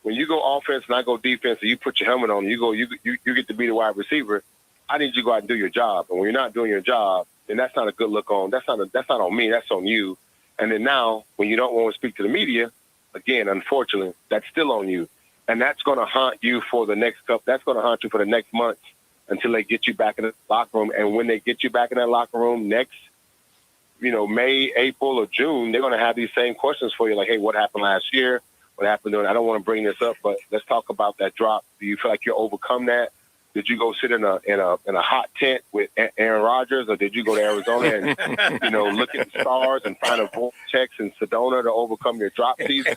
when you go offense and I go defense, and you put your helmet on, you get to be the wide receiver. I need you to go out and do your job. And when you're not doing your job, then that's not a good look on. That's not on me. That's on you. And then now, when you don't want to speak to the media, again, unfortunately, that's still on you. And that's going to haunt you for the next couple. That's going to haunt you for the next month until they get you back in the locker room. And when they get you back in that locker room next, May, April, or June, they're going to have these same questions for you, like, hey, what happened last year? What happened during? I don't want to bring this up, but let's talk about that drop. Do you feel like you overcome that? Did you go sit in a hot tent with Aaron Rodgers, or did you go to Arizona and look at the stars and find a vortex in Sedona to overcome your drop seats?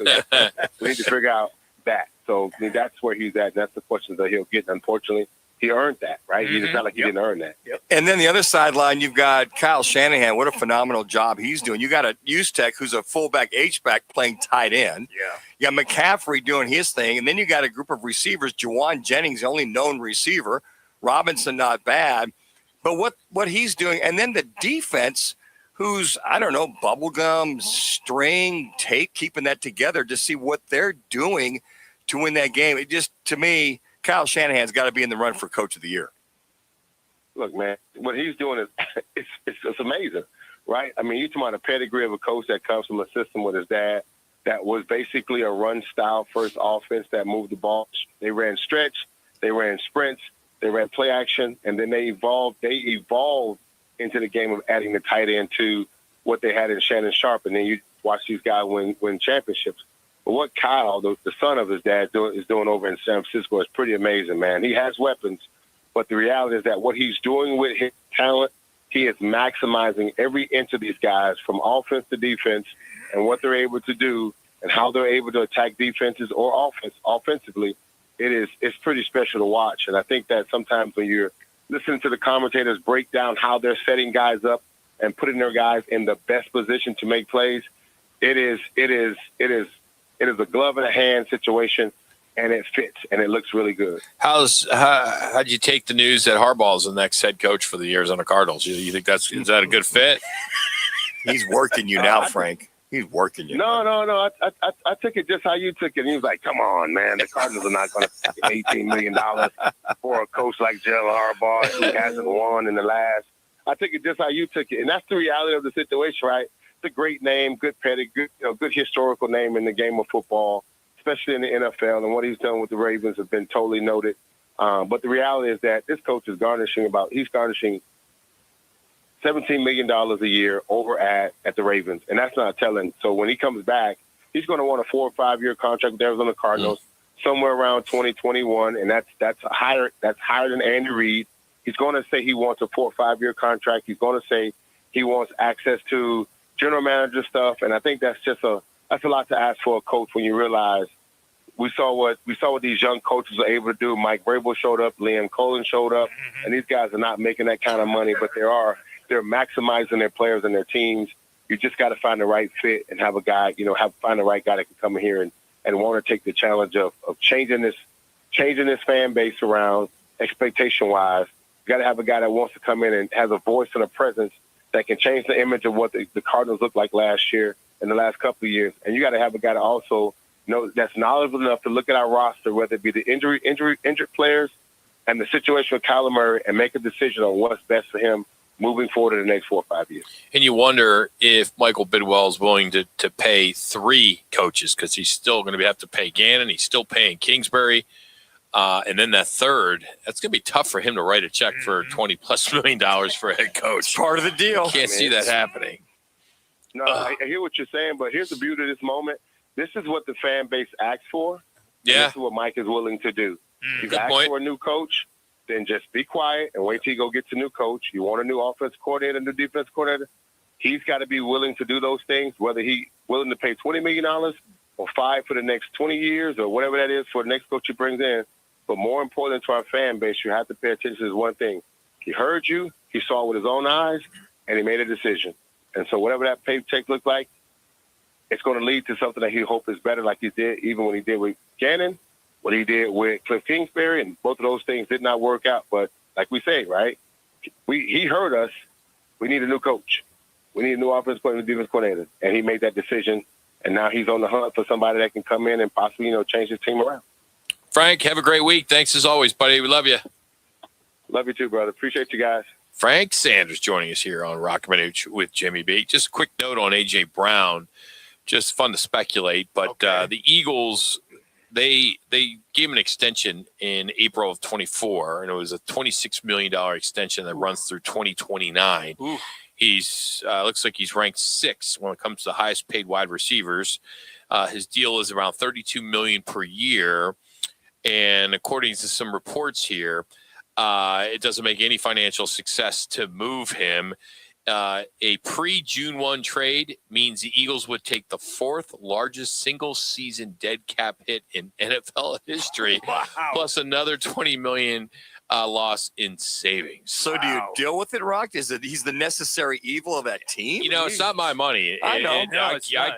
We need to figure out that. So that's where he's at. That's the questions that he'll get. Unfortunately, he earned that, right? Mm-hmm. It's not like he didn't earn that. Yep. And then the other sideline, you've got Kyle Shanahan. What a phenomenal job he's doing. You got a Tech who's a fullback H-back playing tight end. Yeah. You got McCaffrey doing his thing. And then you got a group of receivers. Juwan Jennings, the only known receiver. Robinson, not bad. But what he's doing. And then the defense, who's, I don't know, bubblegum, string, tape, keeping that together to see what they're doing to win that game. It just, to me, Kyle Shanahan's got to be in the run for Coach of the Year. Look, man, what he's doing is it's amazing, right? I mean, you're talking about a pedigree of a coach that comes from a system with his dad that was basically a run-style first offense that moved the ball. They ran stretch, they ran sprints, they ran play action, and then they evolved into the game of adding the tight end to what they had in Shannon Sharp, and then you watch these guys win championships. But what Kyle, the son of his dad, is doing over in San Francisco is pretty amazing, man. He has weapons, but the reality is that what he's doing with his talent, he is maximizing every inch of these guys from offense to defense and what they're able to do and how they're able to attack defenses or offensively. It's pretty special to watch. And I think that sometimes when you're listening to the commentators break down how they're setting guys up and putting their guys in the best position to make plays, it is a glove in a hand situation, and it fits and it looks really good. How'd you take the news that Harbaugh's the next head coach for the Arizona Cardinals? You think is that a good fit? He's working you now, Frank. He's working you. No. I took it just how you took it. And he was like, "Come on, man. The Cardinals are not going to pay $18 million for a coach like Jim Harbaugh who hasn't won in the last." I took it just how you took it, and that's the reality of the situation, right? It's a great name, good pedigree, good historical name in the game of football, especially in the NFL. And what he's done with the Ravens has been totally noted. But the reality is that this coach is garnishing $17 million a year over at the Ravens, and that's not telling. So when he comes back, he's going to want a 4 or 5 year contract with the Arizona Cardinals somewhere around 2021, and that's higher than Andy Reid. He's going to say he wants a 4 or 5 year contract. He's going to say he wants access to general manager stuff, and I think that's a lot to ask for a coach when you realize we saw what these young coaches are able to do. Mike Vrabel showed up, Liam Cohen showed up, and these guys are not making that kind of money, but they're maximizing their players and their teams. You just got to find the right fit and have a guy, find the right guy that can come in here and want to take the challenge of changing this fan base around expectation wise. You got to have a guy that wants to come in and has a voice and a presence that can change the image of what the Cardinals looked like last year and the last couple of years. And you got to have a guy that also that's knowledgeable enough to look at our roster, whether it be the injured players and the situation with Kyler Murray, and make a decision on what's best for him moving forward in the next 4 or 5 years. And you wonder if Michael Bidwell is willing to pay 3 coaches, because he's still going to have to pay Gannon. He's still paying Kingsbury. And then that third, that's going to be tough for him to write a check for $20+ million for a head coach. It's part of the deal. Can't see that happening. No, I hear what you're saying, but here's the beauty of this moment. This is what the fan base asks for. Yeah. This is what Mike is willing to do. He's Good asked point. for a new coach, then just be quiet and wait till he go gets a new coach. You want a new offense coordinator, a new defense coordinator? He's got to be willing to do those things, whether he's willing to pay $20 million or $5 for the next 20 years or whatever that is for the next coach he brings in. But more important to our fan base, you have to pay attention to one thing. He heard you, he saw it with his own eyes, and he made a decision. And so whatever that paycheck looked like, it's going to lead to something that he hopes is better, like he did even when he did with Gannon, what he did with Cliff Kingsbury, and both of those things did not work out. But like we say, right, he heard us. We need a new coach. We need a new offense coordinator, defense coordinator. And he made that decision, and now he's on the hunt for somebody that can come in and possibly, change his team around. Frank, have a great week. Thanks as always, buddy. We love you. Love you too, brother. Appreciate you guys. Frank Sanders joining us here on Roc and Manuch with Jimmy B. Just a quick note on A.J. Brown. Just fun to speculate, but the Eagles, they gave him an extension in April of 24, and it was a $26 million extension that runs through 2029. He's looks like he's ranked 6th when it comes to the highest paid wide receivers. His deal is around $32 million per year, and according to some reports here, it doesn't make any financial success to move him. A pre-June 1 trade means the Eagles would take the 4th largest single-season dead cap hit in NFL history, plus another $20 million loss in savings. So do you deal with it, Rock? Is it he's the necessary evil of that team? It's not my money. I know.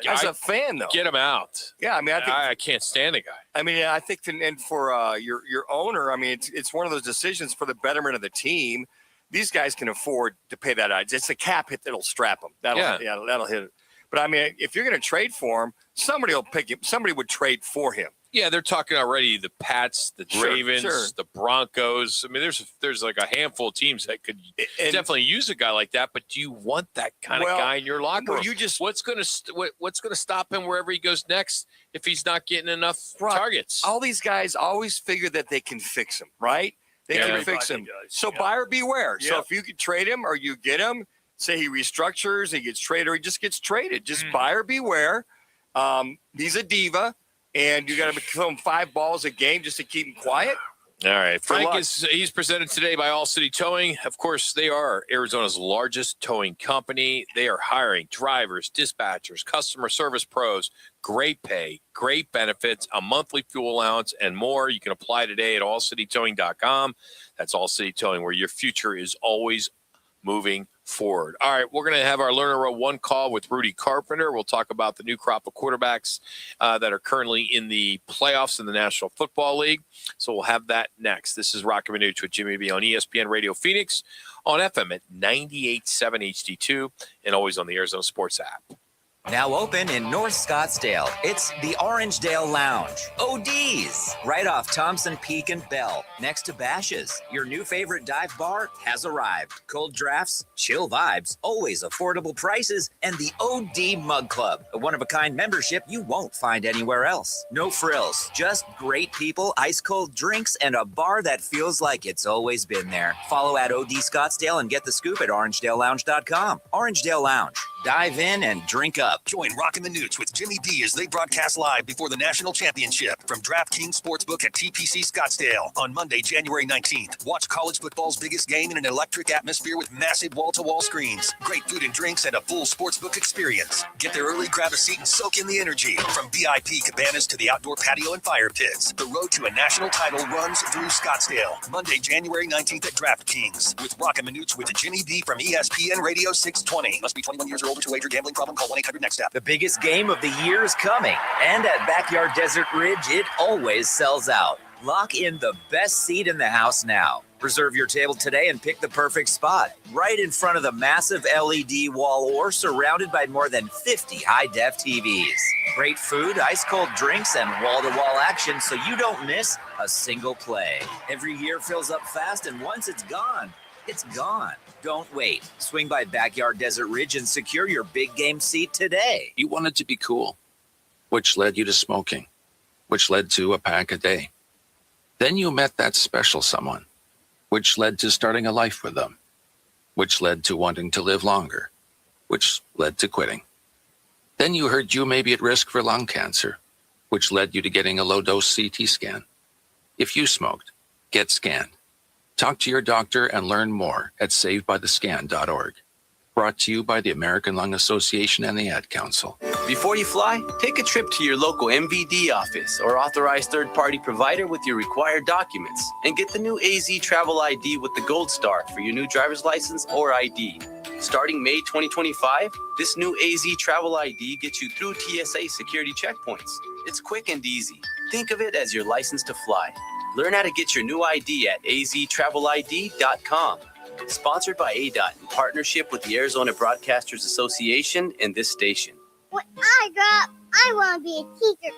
As a fan, though, get him out. Yeah, I mean, I can't stand the guy. I mean, I think, and for your owner, I mean, it's one of those decisions for the betterment of the team. These guys can afford to pay that out. It's a cap hit that'll strap them. That'll hit it. But I mean, if you're going to trade for him, somebody will pick him. Somebody would trade for him. Yeah, they're talking already. The Pats, the Ravens, the Broncos. I mean, there's like a handful of teams that could definitely use a guy like that. But do you want that kind of guy in your locker room? What's going to stop him wherever he goes next if he's not getting enough targets? All these guys always figure that they can fix him, right? They can fix him. So buyer beware. Yep. So if you could trade him or you get him, say he restructures, he gets traded, or he just gets traded. Just buyer beware. He's a diva, and you got to throw him 5 balls a game just to keep him quiet. All right. Frank he's presented today by All City Towing. Of course, they are Arizona's largest towing company. They are hiring drivers, dispatchers, customer service pros, Great pay, great benefits, a monthly fuel allowance, and more. You can apply today at allcitytowing.com. That's All City Towing, where your future is always moving forward. All right, we're going to have our Learner Row 1 call with Rudy Carpenter. We'll talk about the new crop of quarterbacks that are currently in the playoffs in the National Football League. So we'll have that next. This is Roc and Manuch with Jimmy B on ESPN Radio Phoenix, on FM at 98.7 HD2, and always on the Arizona Sports app. Now open in North Scottsdale, it's the Orangedale Lounge. ODs, right off Thompson Peak and Bell, next to Bash's. Your new favorite dive bar has arrived. Cold drafts, chill vibes, always affordable prices, and the OD Mug Club, a one-of-a-kind membership you won't find anywhere else. No frills, just great people, ice-cold drinks, and a bar that feels like it's always been there. Follow at OD Scottsdale and get the scoop at orangedalelounge.com. Orangedale Lounge. Dive in and drink up. Join Roc and Manuch with Jimmy B as they broadcast live before the National Championship from DraftKings Sportsbook at TPC Scottsdale on Monday, January 19th. Watch college football's biggest game in an electric atmosphere with massive wall-to-wall screens, great food and drinks, and a full sportsbook experience. Get there early, grab a seat, and soak in the energy. From VIP cabanas to the outdoor patio and fire pits, the road to a national title runs through Scottsdale. Monday, January 19th at DraftKings with Roc and Manuch with Jimmy B from ESPN Radio 620. Must be 21 years or older to wager. Gambling problem? Call 1-800-NEXT-STEP. The biggest game of the year is coming, and at Backyard Desert Ridge, it always sells out. Lock in the best seat in the house now. Reserve your table today and pick the perfect spot, right in front of the massive LED wall or surrounded by more than 50 high-def TVs. Great food, ice-cold drinks, and wall-to-wall action so you don't miss a single play. Every year fills up fast, and once it's gone, it's gone. Don't wait. Swing by Backyard Desert Ridge and secure your big game seat today. You wanted to be cool, which led you to smoking, which led to a pack a day. Then you met that special someone, which led to starting a life with them, which led to wanting to live longer, which led to quitting. Then you heard you may be at risk for lung cancer, which led you to getting a low-dose CT scan. If you smoked, get scanned. Talk to your doctor and learn more at savebythescan.org. Brought to you by the American Lung Association and the Ad Council. Before you fly, take a trip to your local MVD office or authorized third-party provider with your required documents and get the new AZ Travel ID with the Gold Star for your new driver's license or ID. Starting May 2025, this new AZ Travel ID gets you through TSA security checkpoints. It's quick and easy. Think of it as your license to fly. Learn how to get your new ID at aztravelid.com. Sponsored by ADOT in partnership with the Arizona Broadcasters Association and this station. When I grow up, I want to be a teacher.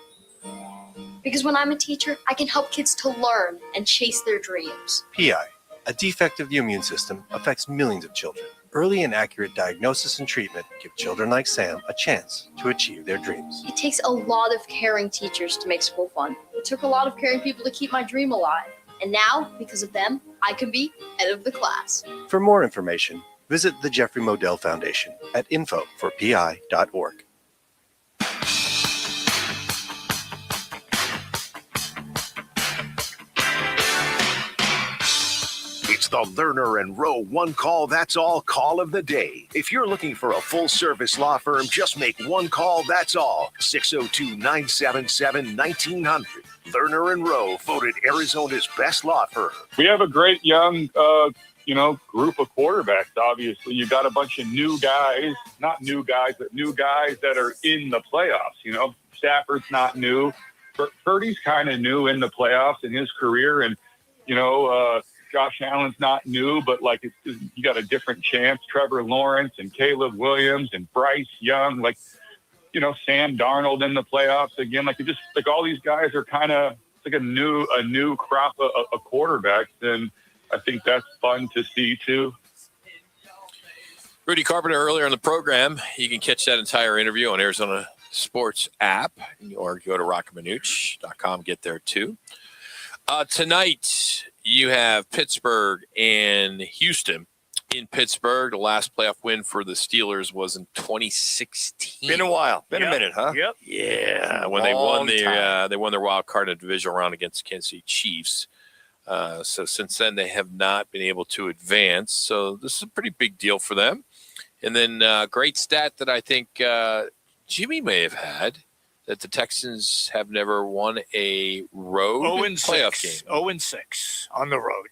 Because when I'm a teacher, I can help kids to learn and chase their dreams. PI, a defect of the immune system, affects millions of children. Early and accurate diagnosis and treatment give children like Sam a chance to achieve their dreams. It takes a lot of caring teachers to make school fun. It took a lot of caring people to keep my dream alive. And now, because of them, I can be head of the class. For more information, visit the Jeffrey Modell Foundation at info4pi.org. It's the Learner and Row One Call That's All call of the day. If you're looking for a full-service law firm, just make one call, that's all. 602-977-1900. Lerner and Rowe voted Arizona's best law firm. We have a great young, group of quarterbacks. Obviously, you got a bunch of new guys, not new guys, but new guys that are in the playoffs. Stafford's not new. Purdy's kind of new in the playoffs in his career, and Josh Allen's not new, but you got a different chance. Trevor Lawrence and Caleb Williams and Bryce Young, Sam Darnold in the playoffs again. All these guys are kind of a new crop of quarterbacks, and I think that's fun to see too. Rudy Carpenter earlier in the program. You can catch that entire interview on Arizona Sports app, or go to rocandmanuch.com. Get there too. Tonight you have Pittsburgh and Houston. In Pittsburgh, the last playoff win for the Steelers was in 2016. Been a while. Been a minute, huh? Yep. Yeah, when they won their wild card in the divisional round against the Kansas City Chiefs. So since then, they have not been able to advance. So this is a pretty big deal for them. And then great stat that I think Jimmy may have had. that the Texans have never won a road playoff game. 0-6 on the road.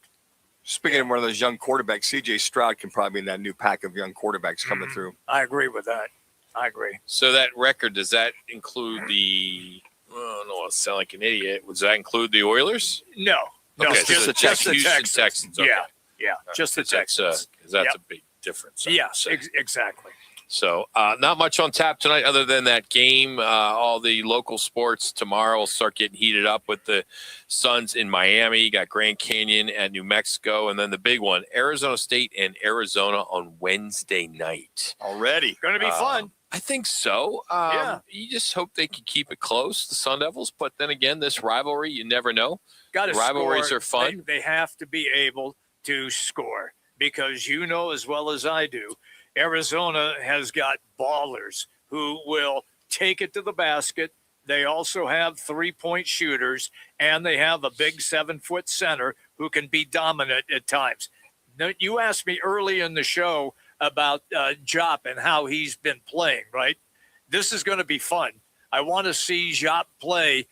Speaking of one of those young quarterbacks, C.J. Stroud can probably be in that new pack of young quarterbacks coming through. I agree with that. I agree. So that record, does that include the – oh, no, I'll sound like an idiot. Does that include the Oilers? No. No, Okay, just so the Houston Texans. Okay. Yeah, just the Texans. That's a big difference. Yes, exactly. So not much on tap tonight other than that game. All the local sports tomorrow will start getting heated up with the Suns in Miami. You got Grand Canyon at New Mexico. And then the big one, Arizona State and Arizona on Wednesday night. Already. Going to be fun. I think so. You just hope they can keep it close, the Sun Devils. But then again, this rivalry, you never know. Rivalries are fun. They have to be able to score because you know as well as I do, Arizona has got ballers who will take it to the basket. They also have three-point shooters, and they have a big 7-foot center who can be dominant at times. Now, you asked me early in the show about Jop and how he's been playing, right? This is going to be fun. I want to see Jop play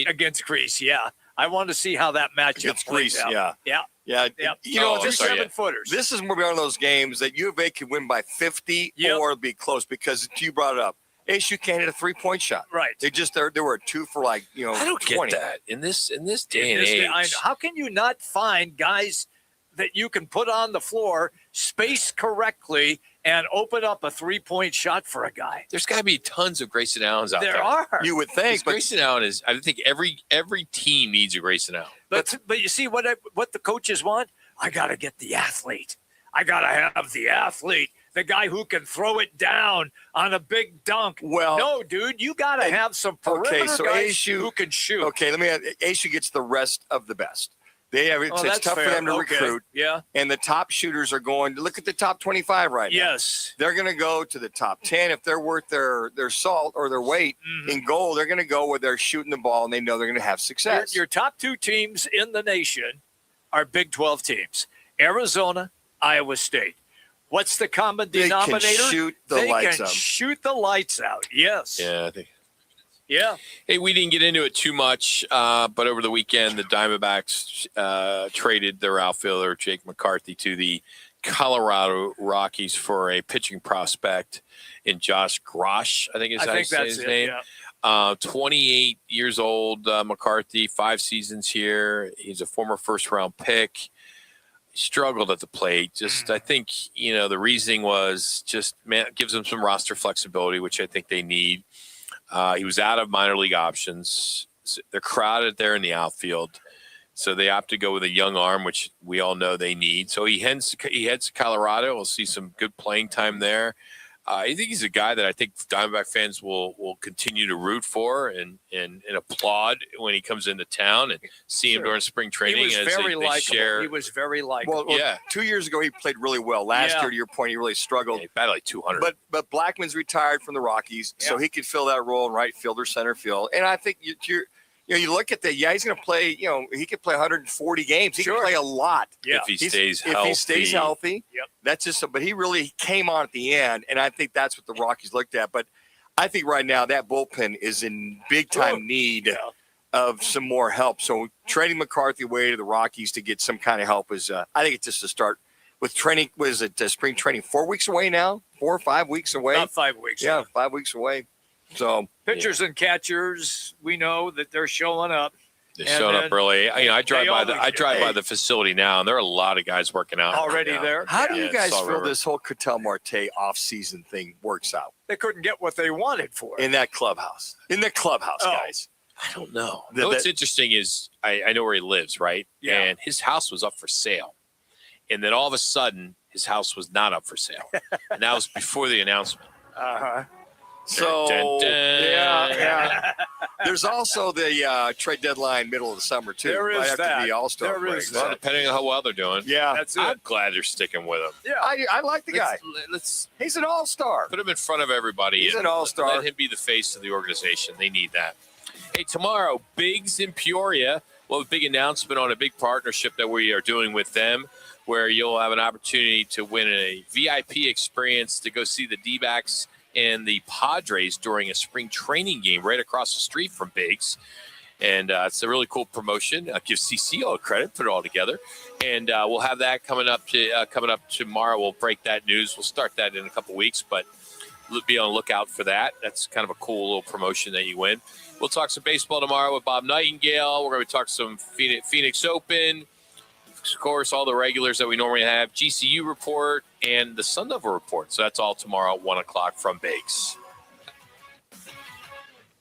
against Greece. Yeah. I want to see how that matchup plays out. Yeah. You know, this 7-footers. This is one of those games that U of A could win by 50 or be close because you brought it up. ASU can't hit a 3-point shot. Right. They were 2 for I don't 20. get that in this day and age. How can you not find guys that you can put on the floor, space correctly, and open up a 3-point shot for a guy? There's got to be tons of Grayson Allens out there. There are. You would think. But Grayson Allen is. I think every team needs a Grayson Allen. But you see what the coaches want? I got to get the athlete. I got to have the athlete, the guy who can throw it down on a big dunk. Well, no, dude, you got to have some perimeter guys who can shoot. Okay, ASU gets the rest of the best. They have it's tough for them to recruit. Yeah. And the top shooters are going to look at the top 25 right now. Yes. They're going to go to the top 10 if they're worth their salt or their weight in gold. They're going to go where they're shooting the ball and they know they're going to have success. Your top 2 teams in the nation are Big 12 teams. Arizona, Iowa State. What's the common denominator? They can shoot the lights out. Shoot the lights out. Yes. Yeah, I think. Yeah. Hey, we didn't get into it too much, but over the weekend, the Diamondbacks traded their outfielder, Jake McCarthy, to the Colorado Rockies for a pitching prospect in Josh Grosh, I think that's his name. Yeah. 28 years old, McCarthy, 5 seasons here. He's a former first-round pick. Struggled at the plate. I think, the reasoning was gives them some roster flexibility, which I think they need. He was out of minor league options. They're crowded there in the outfield. So they opt to go with a young arm, which we all know they need. So he heads to Colorado. We'll see some good playing time there. I think he's a guy that I think Diamondback fans will continue to root for and applaud when he comes into town and see him during spring training. He was very likable. He was very likable. Well, 2 years ago, he played really well. Last year, to your point, he really struggled. He batted like 200. But Blackman's retired from the Rockies, so he could fill that role in right field or center field. And I think you look at that. Yeah, he's going to play. He could play 140 games. He can play a lot. Yeah, if he stays healthy. Yep. That's just. But he really came on at the end, and I think that's what the Rockies looked at. But I think right now that bullpen is in big time need of some more help. So trading McCarthy away to the Rockies to get some kind of help is. I think it's just a start with training. Was it spring training? 4 weeks away now? 4 or 5 weeks away? About 5 weeks. Yeah, 5 weeks away. So pitchers and catchers, we know that they're showing up. They're showing up early. I drive by the facility now, and there are a lot of guys working out already there. How do you guys feel this whole Ketel Marte off-season thing works out? They couldn't get what they wanted for it in that clubhouse. Guys. I don't know. What's interesting is I know where he lives, right? Yeah. And his house was up for sale, and then all of a sudden his house was not up for sale, and that was before the announcement. So, dun, dun. Yeah. There's also the trade deadline middle of the summer, too. There is right that. after the All-Star break. Well, depending on how well they're doing. Yeah. That's it. I'm glad they're sticking with him. Yeah. I like the guy. He's an all-star. Put him in front of everybody. He's an all-star. Let him be the face of the organization. They need that. Hey, tomorrow, Biggs in Peoria. We'll have a big announcement on a big partnership that we are doing with them, where you'll have an opportunity to win a VIP experience to go see the D-backs and the Padres during a spring training game right across the street from Biggs. And it's a really cool promotion. Give CC all the credit, put it all together. And we'll have that coming up tomorrow. We'll break that news. We'll start that in a couple weeks, but be on the lookout for that. That's kind of a cool little promotion that you win. We'll talk some baseball tomorrow with Bob Nightingale. We're going to talk some Phoenix Open. Of course, all the regulars that we normally have, GCU report, and the Sun Devil report. So that's all tomorrow at 1 o'clock from Biggs.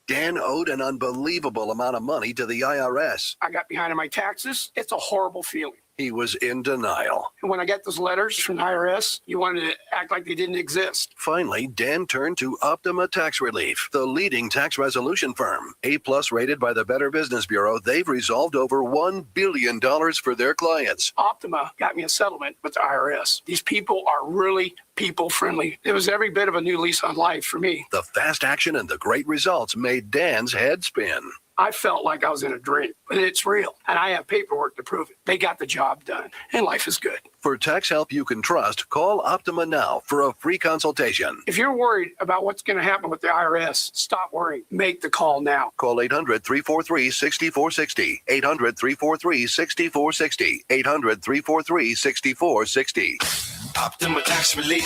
Dan owed an unbelievable amount of money to the IRS. I got behind on my taxes. It's a horrible feeling. He was in denial. And when I get those letters from the IRS, you wanted to act like they didn't exist. Finally, Dan turned to Optima Tax Relief, the leading tax resolution firm. A-plus rated by the Better Business Bureau, they've resolved over $1 billion for their clients. Optima got me a settlement with the IRS. These people are really people-friendly. It was every bit of a new lease on life for me. The fast action and the great results made Dan's head spin. I felt like I was in a dream, but it's real, and I have paperwork to prove it. They got the job done, and life is good. For tax help you can trust, call Optima now for a free consultation. If you're worried about what's going to happen with the IRS, stop worrying. Make the call now. Call 800-343-6460. 800-343-6460. 800-343-6460. Optima Tax Relief.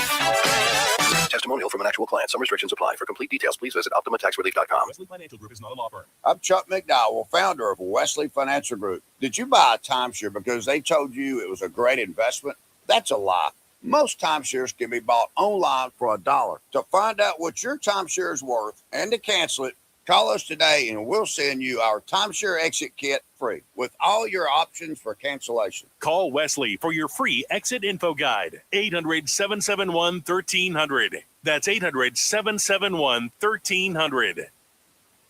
Testimonial from an actual client. Some restrictions apply. For complete details, please visit OptimaTaxRelief.com. Wesley Financial Group is not a law firm. I'm Chuck McDowell, founder of Wesley Financial Group. Did you buy a timeshare because they told you it was a great investment? That's a lie. Most timeshares can be bought online for $1. To find out what your timeshare is worth and to cancel it, call us today and we'll send you our timeshare exit kit free with all your options for cancellation. Call Wesley for your free exit info guide. 800-771-1300. That's 800-771-1300.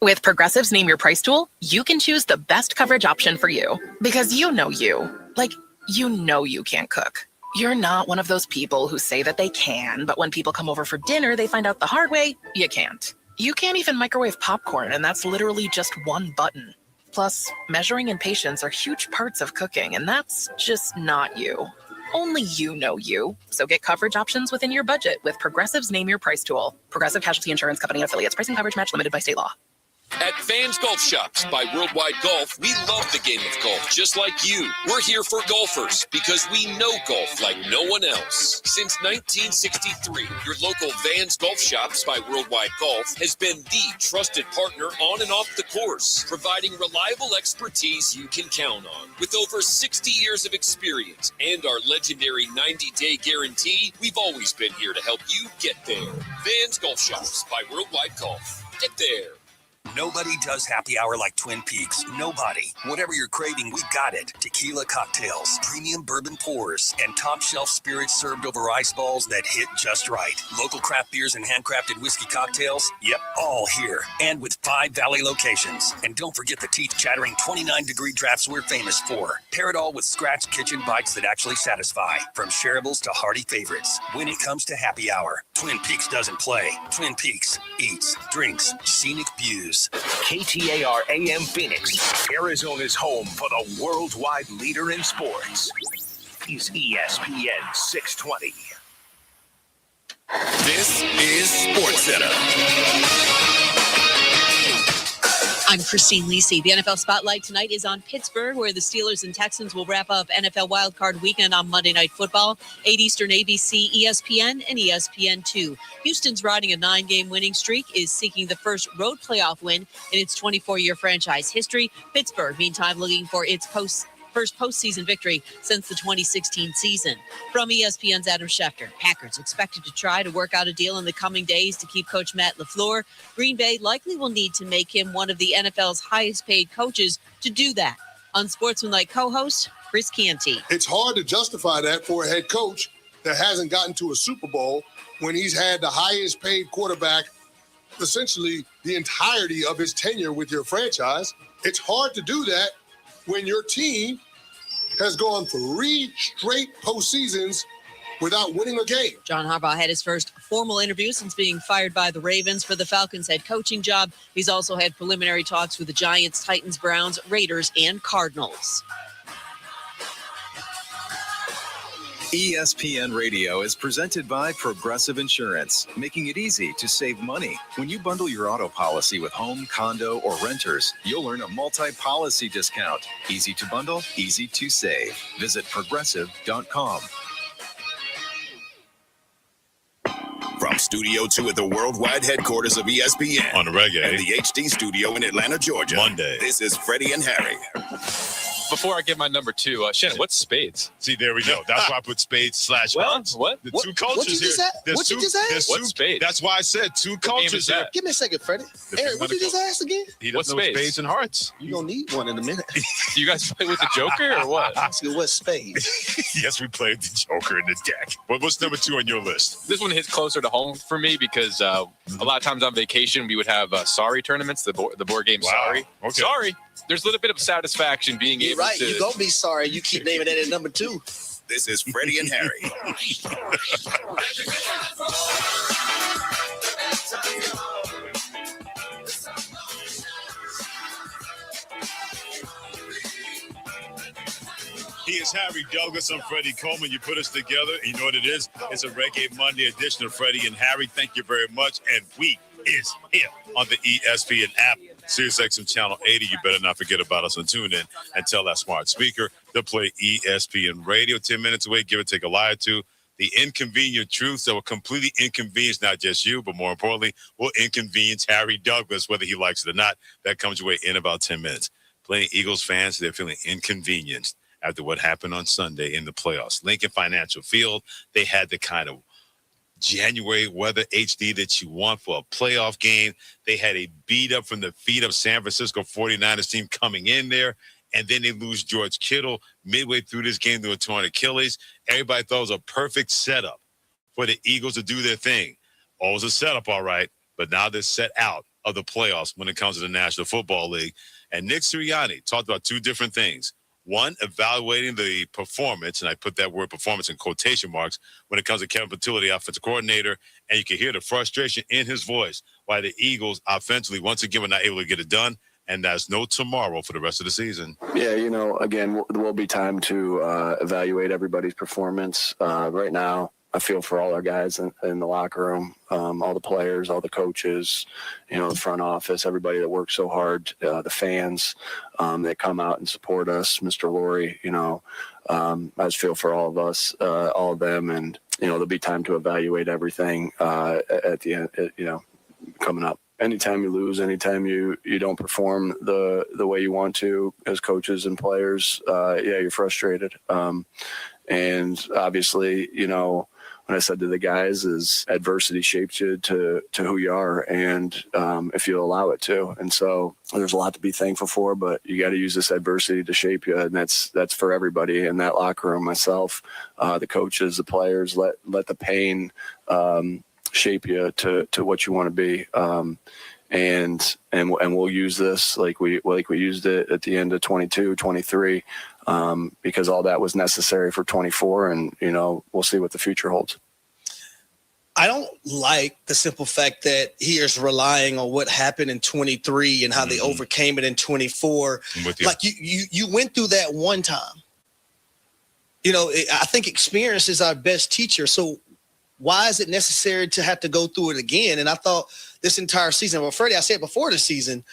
With Progressive's Name Your Price tool, you can choose the best coverage option for you. Because you know you. Like, you know you can't cook. You're not one of those people who say that they can, but when people come over for dinner, they find out the hard way, you can't. You can't even microwave popcorn, and that's literally just one button. Plus, measuring and patience are huge parts of cooking, and that's just not you. Only you know you. So get coverage options within your budget with Progressive's Name Your Price tool. Progressive Casualty Insurance Company and affiliates. Pricing coverage match limited by state law. At Vans Golf Shops by Worldwide Golf, we love the game of golf just like you. We're here for golfers because we know golf like no one else. Since 1963, your local Vans Golf Shops by Worldwide Golf has been the trusted partner on and off the course, providing reliable expertise you can count on. With over 60 years of experience and our legendary 90-day guarantee, we've always been here to help you get there. Vans Golf Shops by Worldwide Golf. Get there. Nobody does happy hour like Twin Peaks. Nobody. Whatever you're craving, we got it. Tequila cocktails, premium bourbon pours, and top shelf spirits served over ice balls that hit just right. Local craft beers and handcrafted whiskey cocktails. Yep, all here. And with 5 Valley locations. And don't forget the teeth-chattering 29-degree drafts we're famous for. Pair it all with scratch kitchen bites that actually satisfy. From shareables to hearty favorites. When it comes to happy hour, Twin Peaks doesn't play. Twin Peaks eats, drinks, scenic views. KTAR AM Phoenix, Arizona's home for the worldwide leader in sports. Is ESPN 620. This is SportsCenter. I'm Christine Lisi. The NFL Spotlight tonight is on Pittsburgh, where the Steelers and Texans will wrap up NFL Wildcard Weekend on Monday Night Football, 8 Eastern, ABC, ESPN, and ESPN2. Houston's riding a 9-game winning streak, is seeking the first road playoff win in its 24-year franchise history. Pittsburgh, meantime, looking for its first postseason victory since the 2016 season. From ESPN's Adam Schefter, Packers expected to try to work out a deal in the coming days to keep coach Matt LaFleur. Green Bay likely will need to make him one of the NFL's highest paid coaches to do that. Unsportsmanlike co-host Chris Canty. It's hard to justify that for a head coach that hasn't gotten to a Super Bowl when he's had the highest paid quarterback essentially the entirety of his tenure with your franchise. It's hard to do that when your team has gone 3 straight postseasons without winning a game. John Harbaugh had his first formal interview since being fired by the Ravens for the Falcons' head coaching job. He's also had preliminary talks with the Giants, Titans, Browns, Raiders, and Cardinals. ESPN Radio is presented by Progressive Insurance, making it easy to save money. When you bundle your auto policy with home, condo, or renters, you'll earn a multi-policy discount. Easy to bundle, easy to save. Visit progressive.com. From Studio 2 at the worldwide headquarters of ESPN on Reggae and the HD studio in Atlanta, Georgia. Monday. This is Freddie and Harry. Before I get my number two, Shannon, what's spades? See, there we go. That's why I put spades / hunts. What? The two cultures what you here. just ask? What you just asked? What's spades? That's why I said two cultures here. Give me a second, Freddie. Eric, what you just asked again? He What's doesn't know spades? spades and hearts. You're going to need one in a minute. Do you guys play with the Joker or what? Ask you what spades. Yes, we played the Joker in the deck. What's number 2 on your list? This one hits closer to home for me because a lot of times on vacation we would have Sorry tournaments, the board game Sorry. Okay. Sorry. There's a little bit of satisfaction being You're able right. to. You're going to be sorry. You keep naming that at number 2. This is Freddie and Harry. He is Harry Douglas. I'm Freddie Coleman. You put us together. And you know what it is? It's a Reggae Monday edition of Freddie and Harry. Thank you very much. And we is here on the ESPN app. SiriusXM Channel 80. You better not forget about us and tune in and tell that smart speaker to play ESPN Radio. 10 minutes away, give or take a lie or two. The inconvenient truths that will completely inconvenience not just you, but more importantly, will inconvenience Harry Douglas, whether he likes it or not. That comes your way in about 10 minutes. Plenty of Eagles fans, they're feeling inconvenienced after what happened on Sunday in the playoffs. Lincoln Financial Field, they had the kind of January weather HD that you want for a playoff game. They had a beat up from the feet of San Francisco 49ers team coming in there, and then they lose George Kittle midway through this game to a torn Achilles. Everybody thought it was a perfect setup for the Eagles to do their thing. Always a setup, all right, but now they're set out of the playoffs when it comes to the National Football League. And Nick Sirianni talked about two different things. One, evaluating the performance, and I put that word performance in quotation marks, when it comes to Kevin Patullo, the offensive coordinator, and you can hear the frustration in his voice why the Eagles offensively, once again, were not able to get it done, and there's no tomorrow for the rest of the season. Yeah, again, there will be time to evaluate everybody's performance. Right now, I feel for all our guys in the locker room, all the players, all the coaches, the front office, everybody that works so hard, the fans that come out and support us, Mr. Laurie, I just feel for all of us, all of them, and, there'll be time to evaluate everything at the end, coming up. Anytime you lose, anytime you don't perform the way you want to as coaches and players, you're frustrated. And obviously, when I said to the guys is adversity shapes you to who you are, and if you allow it to. And so there's a lot to be thankful for, but you got to use this adversity to shape you. And that's for everybody in that locker room, myself, the coaches, the players. Let the pain shape you to what you want to be. And we'll use this like we used it at the end of 22, 23, because all that was necessary for 24, and we'll see what the future holds. I don't like the simple fact that he is relying on what happened in 23 and how they overcame it in 24. Like you went through that one time. I think experience is our best teacher. So why is it necessary to have to go through it again? And I thought this entire season, well, Freddie, I said before the season,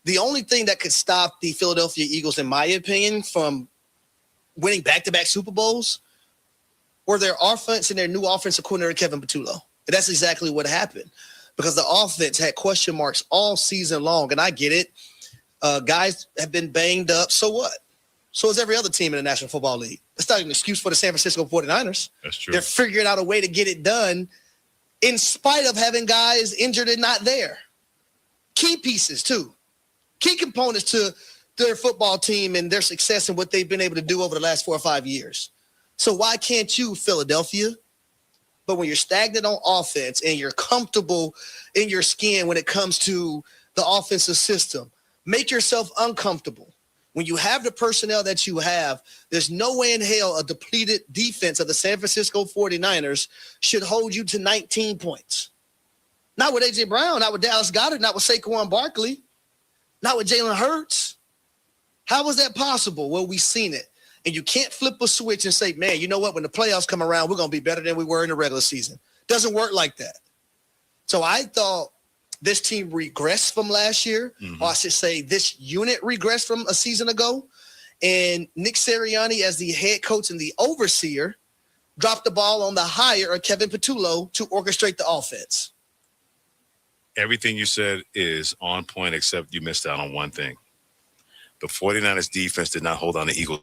the only thing that could stop the Philadelphia Eagles, in my opinion, from winning back-to-back Super Bowls were their offense and their new offensive coordinator, Kevin Patullo. And that's exactly what happened, because the offense had question marks all season long. And I get it. Guys have been banged up. So what? So is every other team in the National Football League. That's not an excuse for the San Francisco 49ers. That's true. They're figuring out a way to get it done in spite of having guys injured and not there. Key pieces, too. Key components to their football team and their success and what they've been able to do over the last 4 or 5 years. So why can't you, Philadelphia? But when you're stagnant on offense and you're comfortable in your skin when it comes to the offensive system, make yourself uncomfortable. When you have the personnel that you have, there's no way in hell a depleted defense of the San Francisco 49ers should hold you to 19 points. Not with A.J. Brown, not with Dallas Goedert, not with Saquon Barkley, not with Jalen Hurts. How was that possible? Well, we've seen it. And you can't flip a switch and say, man, you know what? When the playoffs come around, we're going to be better than we were in the regular season. Doesn't work like that. So I thought this team regressed from last year, or I should say this unit regressed from a season ago. And Nick Sirianni, as the head coach and the overseer, dropped the ball on the hire of Kevin Patullo to orchestrate the offense. Everything you said is on point, except you missed out on one thing. The 49ers defense did not hold on the Eagles